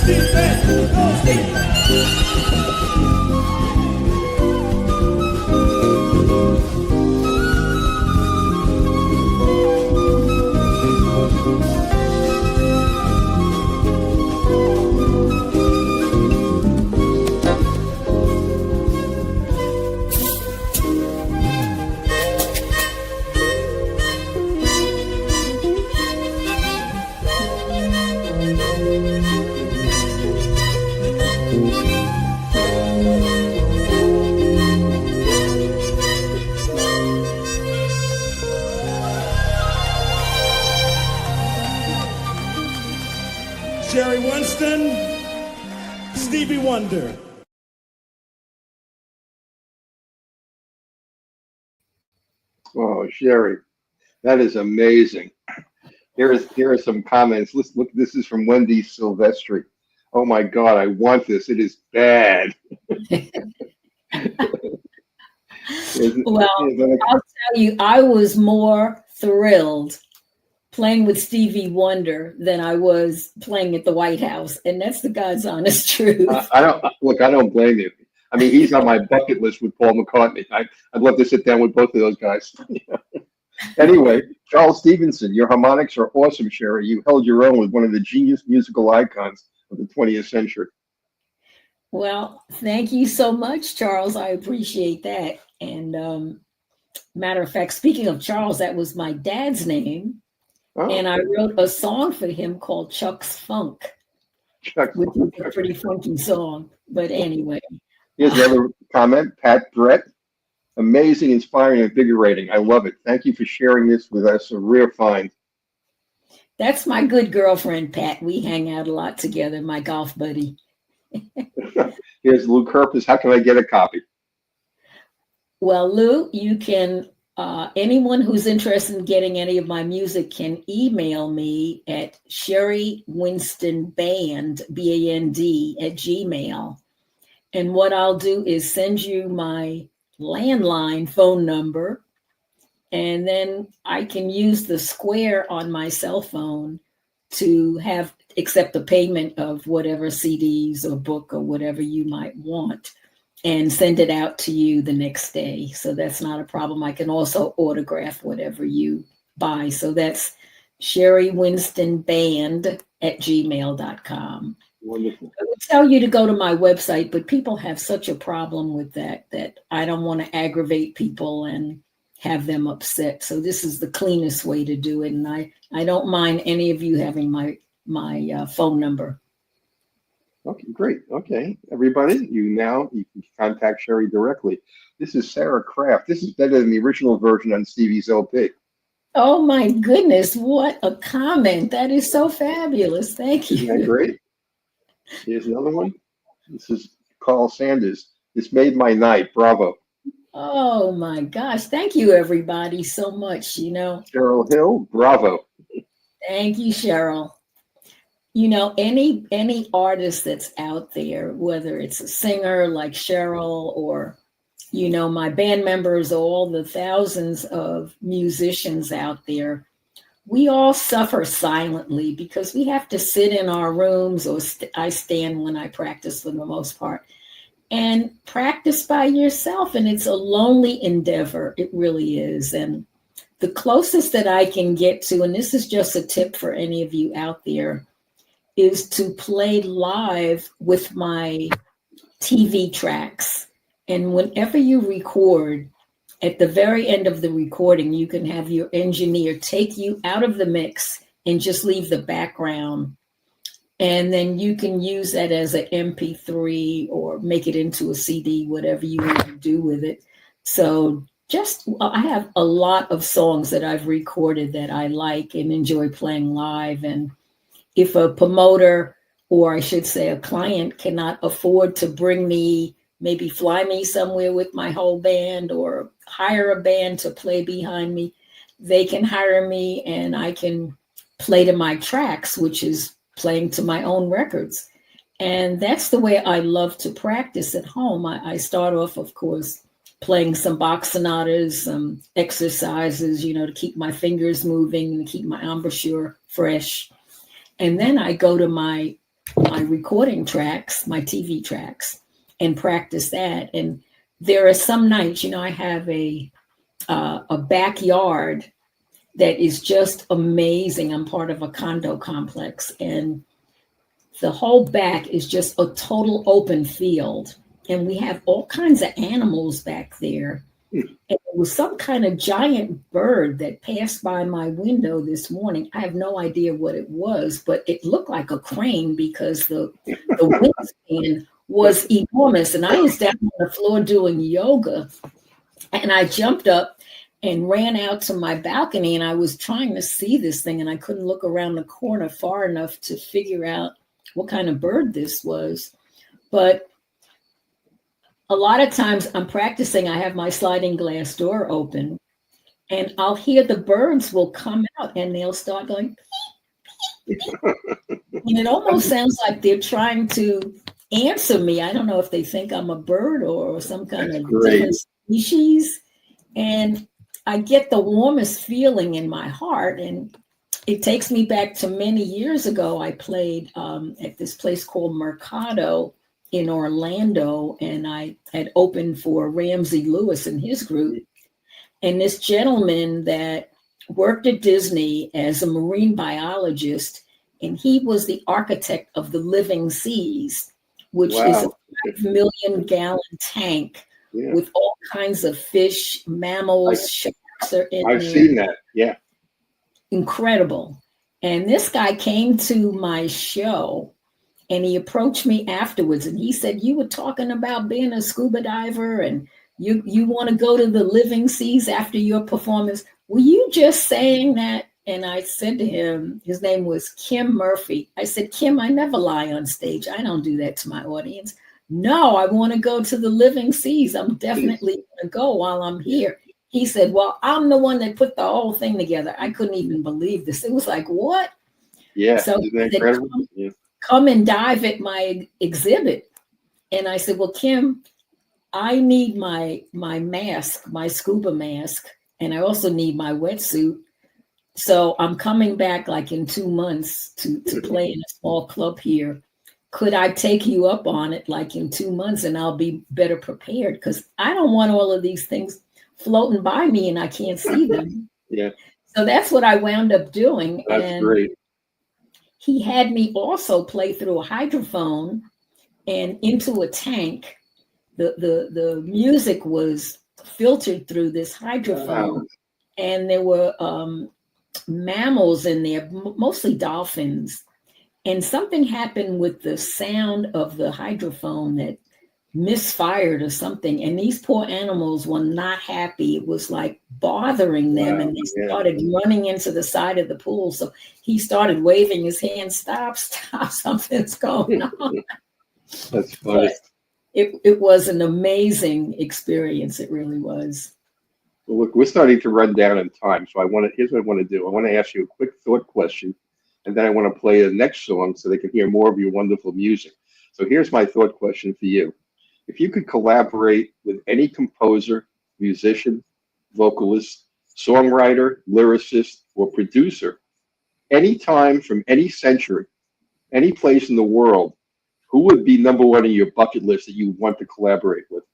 Steve, bet. Go, Steve. Sherry Winston, Stevie Wonder. Oh, Sherry, that is amazing. Here are some comments. Let's look. This is from Wendy Silvestri. Oh my God, I want this. It is bad. Well, I'll tell you, I was more thrilled playing with Stevie Wonder than I was playing at the White House, and that's the God's honest truth. I don't blame you. I mean, he's on my bucket list with Paul McCartney. I'd love to sit down with both of those guys. Anyway, Charles Stevenson, your harmonics are awesome, Sherry. You held your own with one of the genius musical icons of the 20th century. Well, thank you so much, Charles. I appreciate that. And matter of fact, speaking of Charles, that was my dad's name. Oh. And I wrote a song for him called Chuck's Funk, which is a pretty funky song. But anyway. Here's another comment, Pat Brett. Amazing, inspiring, invigorating. I love it. Thank you for sharing this with us. A rare find. That's my good girlfriend, Pat. We hang out a lot together, my golf buddy. Here's Lou Kerpis. How can I get a copy? Well, Lou, you can, anyone who's interested in getting any of my music can email me at SherryWinstonBand, B-A-N-D, @gmail. And what I'll do is send you my landline phone number, and then I can use the square on my cell phone to accept the payment of whatever CDs or book or whatever you might want and send it out to you the next day. So that's not a problem. I can also autograph whatever you buy. So that's SherryWinstonBand @gmail.com. Wonderful. I would tell you to go to my website, but people have such a problem with that I don't want to aggravate people and have them upset. So this is the cleanest way to do it. And I don't mind any of you having my phone number. Okay, great. Okay, everybody, you can contact Sherry directly. This is Sarah Kraft. This is better than the original version on Stevie's LP. Oh my goodness, what a comment. That is so fabulous. Thank you. Isn't that great? Here's another one. This is Carl Sanders. This made my night. Bravo. Oh my gosh. Thank you, everybody, so much. Cheryl Hill. Bravo. Thank you, Cheryl. Any artist that's out there, whether it's a singer like Cheryl or, my band members, or all the thousands of musicians out there, we all suffer silently because we have to sit in our rooms, or I stand when I practice for the most part, and practice by yourself. And it's a lonely endeavor. It really is. And the closest that I can get to, and this is just a tip for any of you out there, is to play live with my TV tracks. And whenever you record, at the very end of the recording, you can have your engineer take you out of the mix and just leave the background. And then you can use that as an MP3 or make it into a CD, whatever you want to do with it. So I have a lot of songs that I've recorded that I like and enjoy playing live. And if a promoter, or I should say a client, cannot afford to bring me, maybe fly me somewhere with my whole band or hire a band to play behind me, they can hire me and I can play to my tracks, which is playing to my own records. And that's the way I love to practice at home. I start off, of course, playing some Bach sonatas, some exercises, to keep my fingers moving and keep my embouchure fresh. And then I go to my my recording tracks, my TV tracks, and practice that. And there are some nights, I have a backyard that is just amazing. I'm part of a condo complex, and the whole back is just a total open field. And we have all kinds of animals back there. And it was some kind of giant bird that passed by my window this morning. I have no idea what it was, but it looked like a crane because the wingspan was enormous. And I was down on the floor doing yoga, and I jumped up and ran out to my balcony, and I was trying to see this thing, and I couldn't look around the corner far enough to figure out what kind of bird this was. But a lot of times I'm practicing, I have my sliding glass door open, and I'll hear the birds will come out and they'll start going, beep, beep. And it almost sounds like they're trying to answer me. I don't know if they think I'm a bird or some kind of different species. And I get the warmest feeling in my heart. And it takes me back to many years ago. I played at this place called Mercado in Orlando, and I had opened for Ramsey Lewis and his group. And this gentleman that worked at Disney as a marine biologist, and he was the architect of the Living Seas, which is a 5 million gallon tank with all kinds of fish, mammals, sharks are in there. I've seen that, yeah. Incredible. And this guy came to my show, and he approached me afterwards, and he said, "You were talking about being a scuba diver, and you want to go to the Living Seas after your performance. Were you just saying that?" And I said to him, his name was Kim Murphy. I said, "Kim, I never lie on stage. I don't do that to my audience." "No, I want to go to the Living Seas. I'm definitely going to go while I'm here." He said, "Well, I'm the one that put the whole thing together." I couldn't even believe this. It was like, what? Yeah. So isn't that incredible? Come and dive at my exhibit. And I said, "Well, Kim, I need my mask, my scuba mask, and I also need my wetsuit. So I'm coming back like in 2 months to play in a small club here. Could I take you up on it like in 2 months, and I'll be better prepared? Because I don't want all of these things floating by me and I can't see them." Yeah. So that's what I wound up doing. That's great. He had me also play through a hydrophone and into a tank. The music was filtered through this hydrophone. Wow. And there were mammals in there, mostly dolphins. And something happened with the sound of the hydrophone that misfired or something. And these poor animals were not happy. It was like bothering them. Wow. And they started running into the side of the pool. So he started waving his hand, stop, something's going on. That's funny. It was an amazing experience. It really was. Well, look, we're starting to run down in time. So here's what I want to do. I want to ask you a quick thought question, and then I want to play the next song so they can hear more of your wonderful music. So here's my thought question for you. If you could collaborate with any composer, musician, vocalist, songwriter, lyricist, or producer, anytime from any century, any place in the world, who would be number one on your bucket list that you want to collaborate with?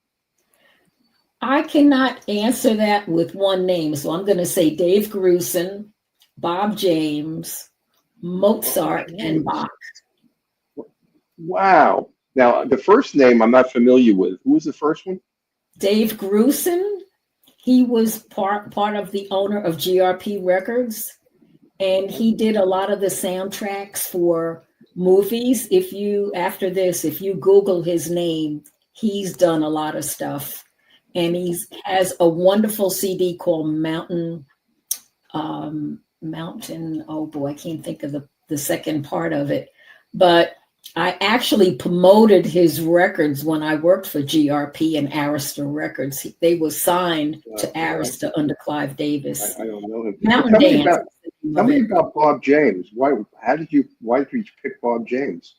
I cannot answer that with one name. So I'm going to say Dave Grusin, Bob James, Mozart, and Bach. Wow. Now, the first name I'm not familiar with. Who was the first one? Dave Grusin. He was part of the owner of GRP Records, and he did a lot of the soundtracks for movies. If you Google his name, he's done a lot of stuff. And he has a wonderful CD called Mountain. Oh boy, I can't think of the second part of it. But I actually promoted his records when I worked for GRP and Arista Records. They were signed to Arista under Clive Davis. I don't know him. Mountain Dance. Tell me about Bob James. Why did you pick Bob James?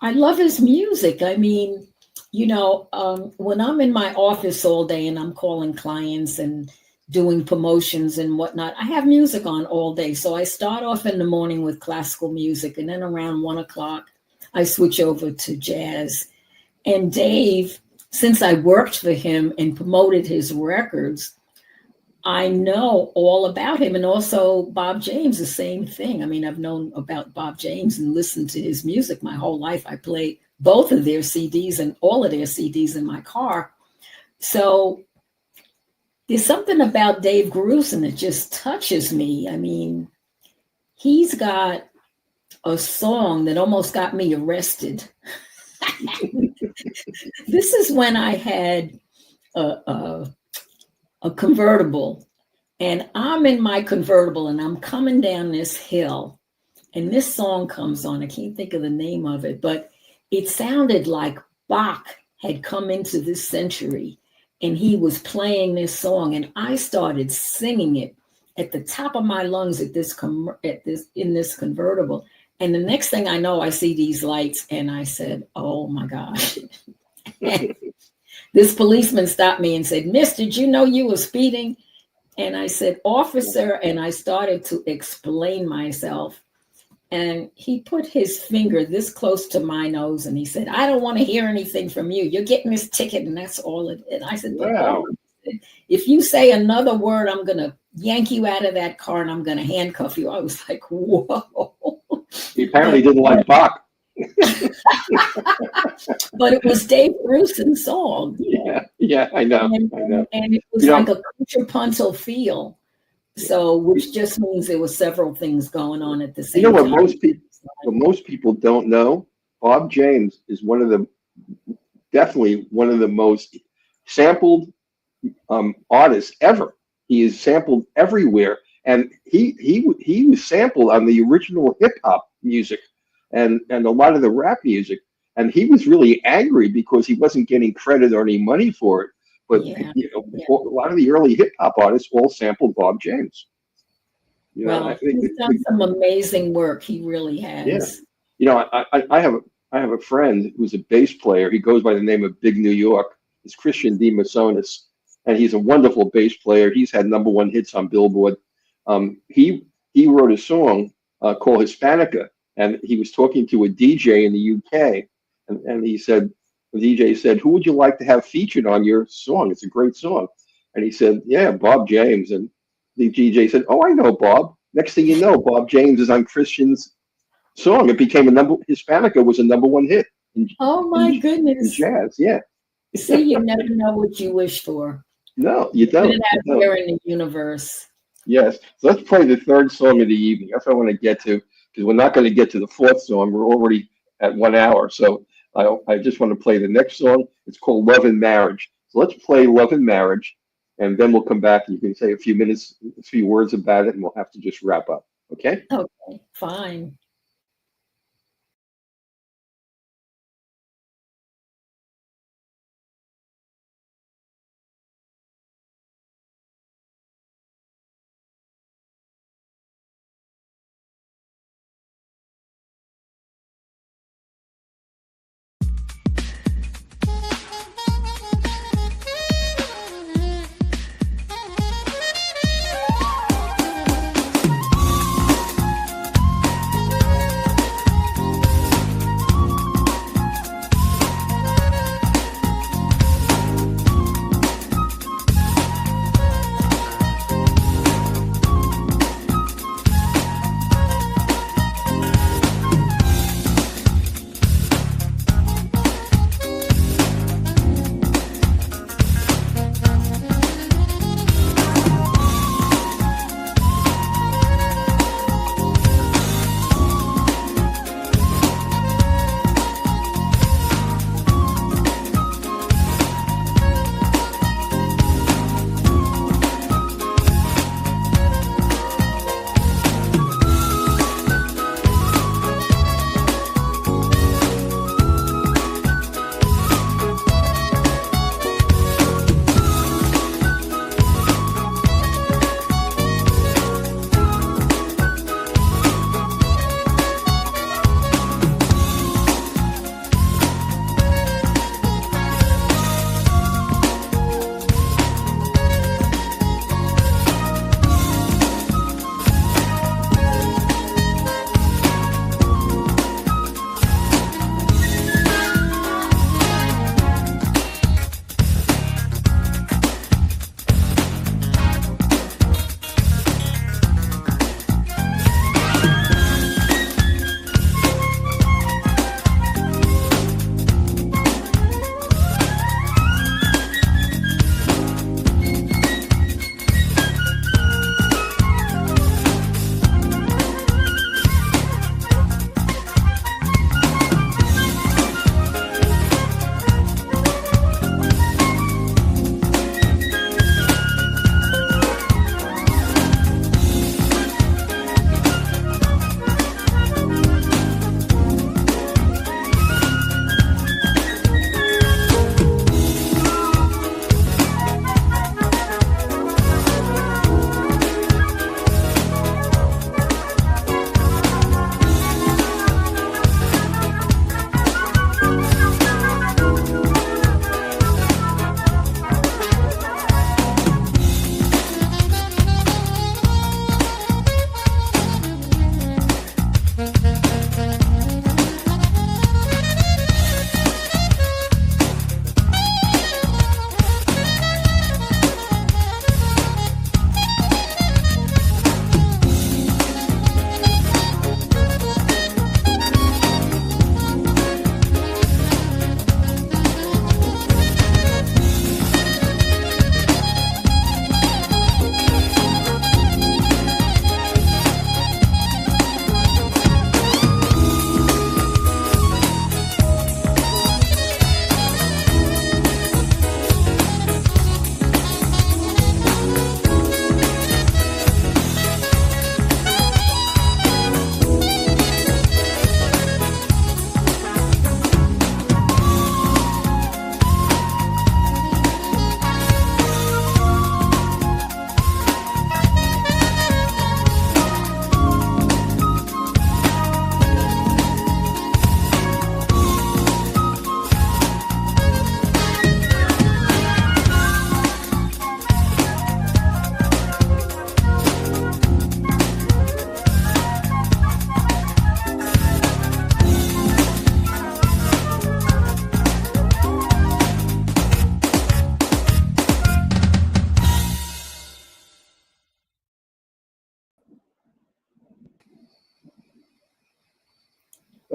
I love his music. I mean, when I'm in my office all day and I'm calling clients and doing promotions and whatnot, I have music on all day. So I start off in the morning with classical music, and then around 1 o'clock, I switch over to jazz. And Dave, since I worked for him and promoted his records, I know all about him. And also Bob James, the same thing. I mean, I've known about Bob James and listened to his music my whole life. I played both of their CDs and all of their CDs in my car. So there's something about Dave Grusin that just touches me. I mean, he's got a song that almost got me arrested. This is when I had a convertible, and I'm in my convertible and I'm coming down this hill, and this song comes on. I can't think of the name of it, but it sounded like Bach had come into this century and he was playing this song, and I started singing it at the top of my lungs in this convertible. And the next thing I know, I see these lights and I said, oh my gosh. This policeman stopped me and said, "Miss, did you know you were speeding?" And I said, "Officer," and I started to explain myself. And he put his finger this close to my nose and he said, "I don't want to hear anything from you. You're getting this ticket and that's all it is." And I said, "Wow. If you say another word, I'm going to yank you out of that car and I'm going to handcuff you." I was like, whoa. He apparently didn't like Bach. But it was Dave Grusin's song. Yeah, I know. And it was like a contrapuntal feel. So, which just means there were several things going on at the same time. What most people don't know, Bob James is definitely one of the most sampled artists ever. He is sampled everywhere, and he was sampled on the original hip hop music and a lot of the rap music. And he was really angry because he wasn't getting credit or any money for it. But a lot of the early hip hop artists all sampled Bob James. I think he's done some amazing work. He really has. Yeah. I have a friend who's a bass player. He goes by the name of Big New York. It's Christian D. Masonis, and he's a wonderful bass player. He's had -- hits on Billboard. He wrote a song called Hispanica, and he was talking to a DJ in the UK, and he said, the DJ said, "Who would you like to have featured on your song? It's a great song." And he said, "Yeah, Bob James." And the DJ said, "Oh, I know Bob." Next thing you know, Bob James is on Christian's song. It became Hispanica was a #1 hit. Oh my goodness. In jazz, yeah. See, you never know what you wish for. No, you don't. Put it out there in the universe. Yes. So let's play the third song of the evening. That's what I want to get to, because we're not going to get to the fourth song. We're already at 1 hour. So I just want to play the next song. It's called Love and Marriage. So let's play Love and Marriage, and then we'll come back and you can say a few words about it, and we'll have to just wrap up. Okay? Okay, fine.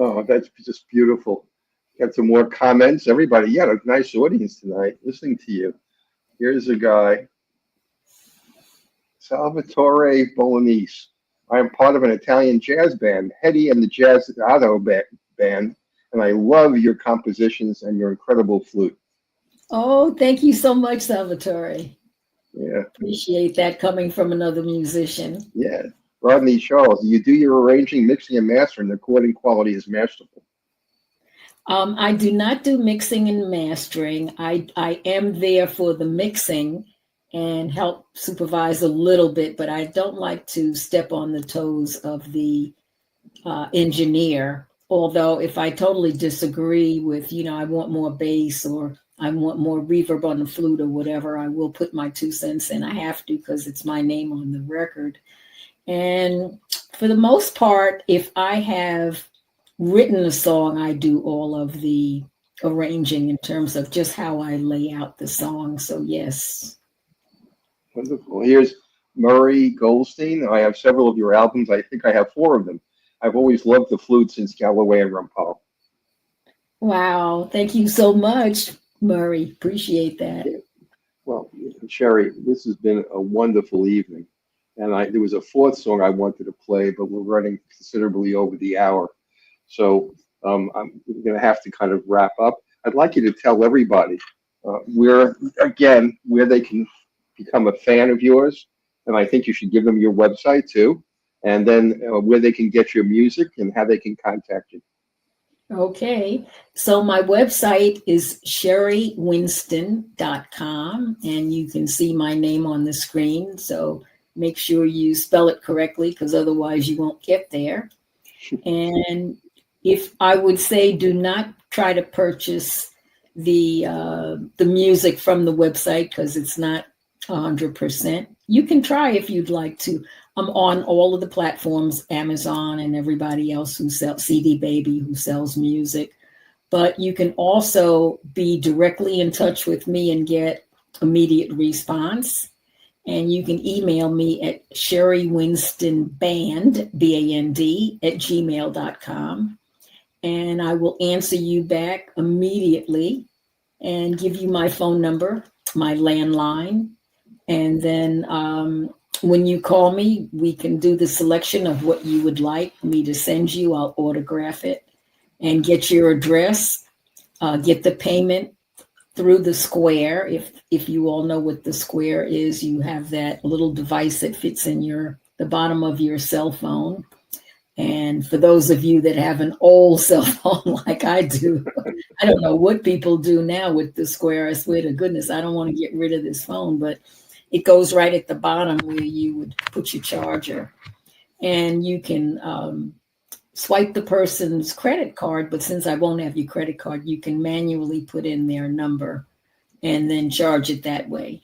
Oh, that's just beautiful. Got some more comments. Everybody, yeah, a nice audience tonight listening to you. Here's a guy, Salvatore Bolognese. I am part of an Italian jazz band, Hetty and the Jazz Auto Band, and I love your compositions and your incredible flute. Oh, thank you so much, Salvatore. Yeah. Appreciate that coming from another musician. Yeah. Rodney Charles, you do your arranging, mixing, and mastering. The recording quality is masterful. I do not do mixing and mastering. I am there for the mixing and help supervise a little bit, but I don't like to step on the toes of the engineer. Although if I totally disagree with, I want more bass or I want more reverb on the flute or whatever, I will put my 2 cents in. I have to because it's my name on the record. And for the most part, if I have written a song, I do all of the arranging in terms of just how I lay out the song. So yes. Wonderful. Here's Murray Goldstein. I have several of your albums. I think I have 4 of them. I've always loved the flute since Galloway and Rumpole. Wow. Thank you so much, Murray. Appreciate that. Yeah. Well, Sherry, this has been a wonderful evening. And there was a 4th song I wanted to play, but we're running considerably over the hour. So I'm going to have to kind of wrap up. I'd like you to tell everybody where they can become a fan of yours. And I think you should give them your website too. And then where they can get your music and how they can contact you. Okay. So my website is sherrywinston.com, and you can see my name on the screen. So make sure you spell it correctly, because otherwise you won't get there. And if I would say, do not try to purchase the music from the website, because it's not 100%. You can try if you'd like to. I'm on all of the platforms, Amazon and everybody else who sells CD Baby, who sells music. But you can also be directly in touch with me and get immediate response. And you can email me at SherryWinstonBand, BAND, @gmail.com. And I will answer you back immediately and give you my phone number, my landline. And then when you call me, we can do the selection of what you would like me to send you. I'll autograph it and get your address, get the payment through the Square. If you all know what the Square is, you have that little device that fits in the bottom of your cell phone. And for those of you that have an old cell phone like I do, I don't know what people do now with the Square. I swear to goodness, I don't want to get rid of this phone, but it goes right at the bottom where you would put your charger. And you can swipe the person's credit card, but since I won't have your credit card, you can manually put in their number and then charge it that way.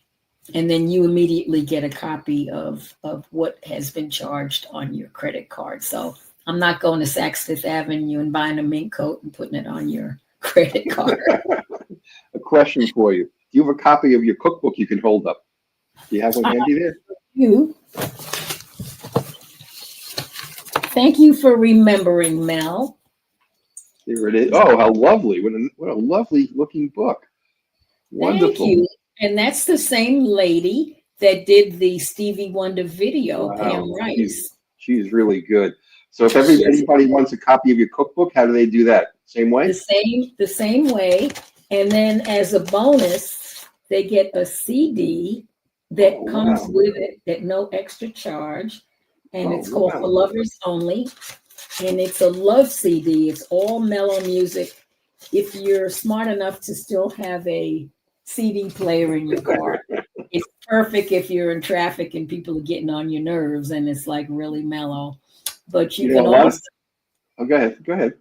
And then you immediately get a copy of what has been charged on your credit card. So I'm not going to Saks Fifth Avenue and buying a mink coat and putting it on your credit card. A question for you. Do you have a copy of your cookbook you can hold up? Do you have one handy there? You. Thank you for remembering, Mel. There it is. Oh, how lovely. What a lovely looking book. Wonderful. Thank you. And that's the same lady that did the Stevie Wonder video, Wow. Pam Rice. She's really good. So if anybody wants a copy of your cookbook, how do they do that? Same way? The same way. And then as a bonus, they get a CD that comes with it at no extra charge. And it's called For Lovers Only. And it's a love CD. It's all mellow music. If you're smart enough to still have a CD player in your car, it's perfect if you're in traffic and people are getting on your nerves and it's like really mellow. But you can also go ahead.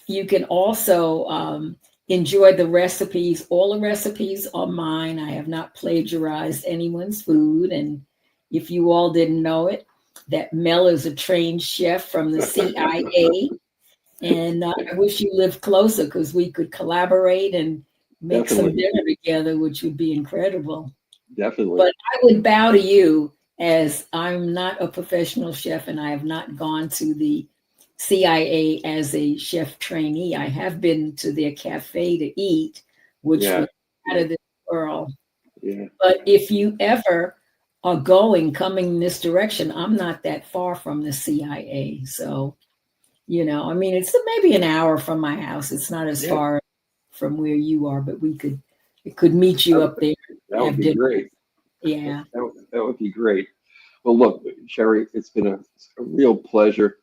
You can also enjoy the recipes. All the recipes are mine. I have not plagiarized anyone's food. And if you all didn't know it, that Mel is a trained chef from the CIA. And I wish you lived closer because we could collaborate and make some dinner together, which would be incredible. Definitely. But I would bow to you, as I'm not a professional chef and I have not gone to the CIA as a chef trainee. I have been to their cafe to eat, which was out of this world. Yeah. But if you ever are coming in this direction, I'm not that far from the CIA. So, I mean, it's maybe an hour from my house. It's not as far from where you are, but it could meet you up there. That would be great. Yeah. That would be great. Well, look, Sherry, it's been a real pleasure.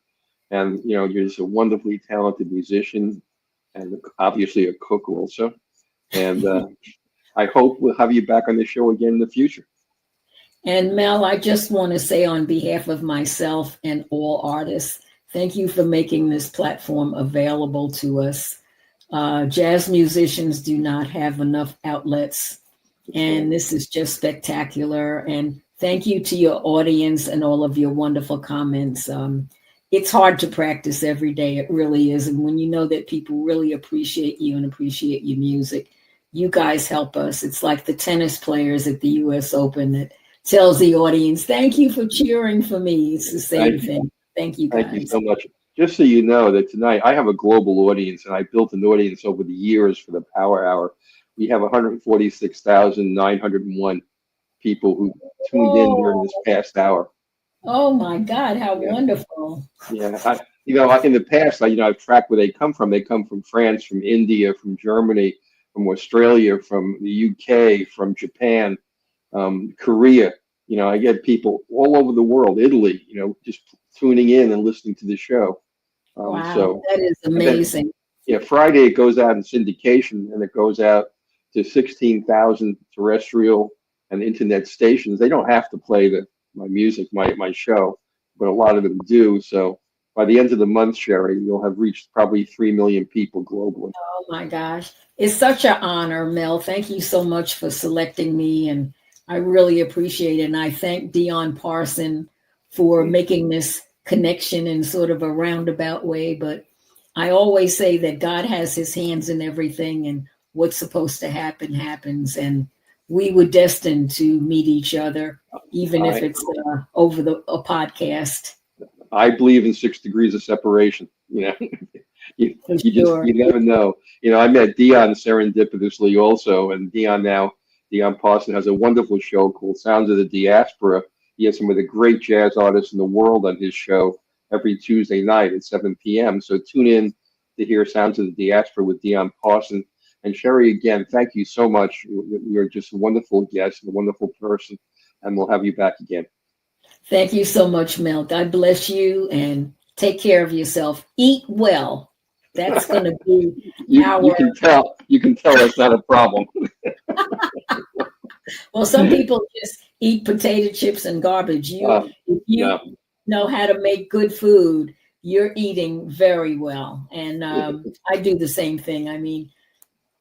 And, you're just a wonderfully talented musician and obviously a cook also. And I hope we'll have you back on the show again in the future. And Mel, I just want to say on behalf of myself and all artists, thank you for making this platform available to us. Jazz musicians do not have enough outlets, and this is just spectacular. And thank you to your audience and all of your wonderful comments. It's hard to practice every day. It really is. And when you know that people really appreciate you and appreciate your music, you guys help us. It's like the tennis players at the US Open that tells the audience, thank you for cheering for me. It's the same thing. Thank you, guys. Thank you so much. Just so you know that tonight I have a global audience, and I built an audience over the years for the Power Hour. We have 146,901 people who tuned in during this past hour. Oh my God, how wonderful. Yeah, in the past, I've tracked where they come from. They come from France, from India, from Germany, from Australia, from the UK, from Japan, Korea. I get people all over the world, Italy, just tuning in and listening to the show. Wow, so that is amazing. Then, Friday it goes out in syndication, and it goes out to 16,000 terrestrial and internet stations. They don't have to play my music, my show, but a lot of them do. So by the end of the month, Sherry, you'll have reached probably 3 million people globally. Oh my gosh. It's such an honor, Mel. Thank you so much for selecting me, and I really appreciate it. And I thank Dion Parson for making this connection in sort of a roundabout way. But I always say that God has his hands in everything, and what's supposed to happen happens. And we were destined to meet each other, even if it's over a podcast. I believe in 6 degrees of separation. You know, you never know. You know, I met Dion serendipitously also, and Dion Parson has a wonderful show called Sounds of the Diaspora. He has some of the great jazz artists in the world on his show every Tuesday night at 7 p.m. So tune in to hear Sounds of the Diaspora with Dion Parson. And Sherry, again, thank you so much. You're just a wonderful guest and a wonderful person, and we'll have you back again. Thank you so much, Mel. God bless you, and take care of yourself. Eat well. That's going to be you can tell it's not a problem. Well, some people just eat potato chips and garbage. If you know how to make good food, you're eating very well. And I do the same thing. I mean,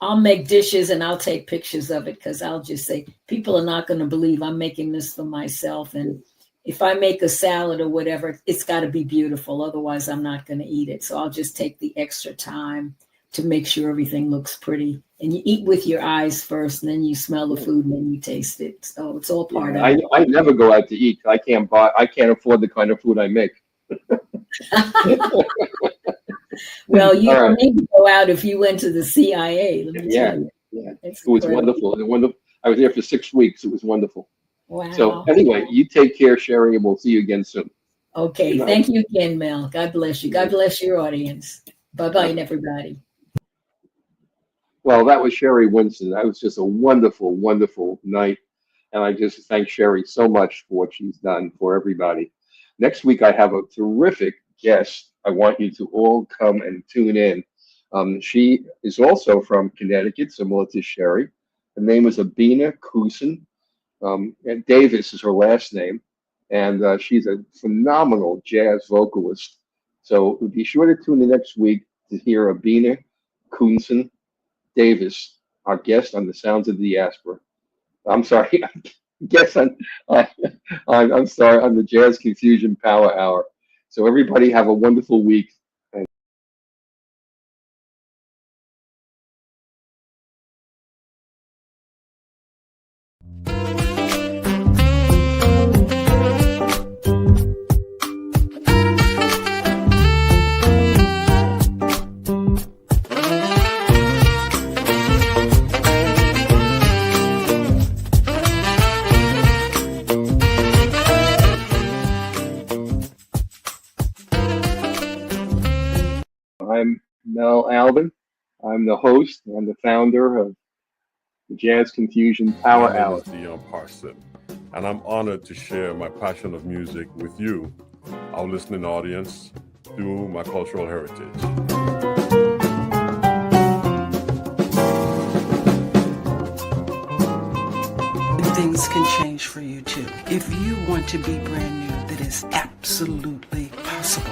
I'll make dishes and I'll take pictures of it because I'll just say, people are not going to believe I'm making this for myself. And if I make a salad or whatever, it's got to be beautiful. Otherwise, I'm not going to eat it. So I'll just take the extra time to make sure everything looks pretty. And you eat with your eyes first, and then you smell the food, and then you taste it. So it's all part of it. I never go out to eat. I can't afford the kind of food I make. Well, you don't need to go out if you went to the CIA. Let me tell you. Yeah. It was wonderful. I was there for 6 weeks. It was wonderful. Wow. So anyway, you take care, Sherry, and we'll see you again soon. Okay. Thank you again, Mel. God bless you. God bless your audience. Bye-bye, everybody. Well, that was Sherry Winston. That was just a wonderful, wonderful night. And I just thank Sherry so much for what she's done for everybody. Next week, I have a terrific guest. I want you to all come and tune in. She is also from Connecticut, similar to Sherry. Her name is Ebony Kusin. And Davis is her last name. And she's a phenomenal jazz vocalist. So be sure to tune in next week to hear Ebony Kusin Davis, our guest on the Sounds of the Diaspora. I'm sorry, guest on the Jazz Confusion Power Hour. So everybody have a wonderful week. I'm Albin. I'm the host and the founder of the Jazz Confusion Power Hour. My name is Dion Parson, and I'm honored to share my passion of music with you, our listening audience, through my cultural heritage. Things can change for you too. If you want to be brand new, that is absolutely possible.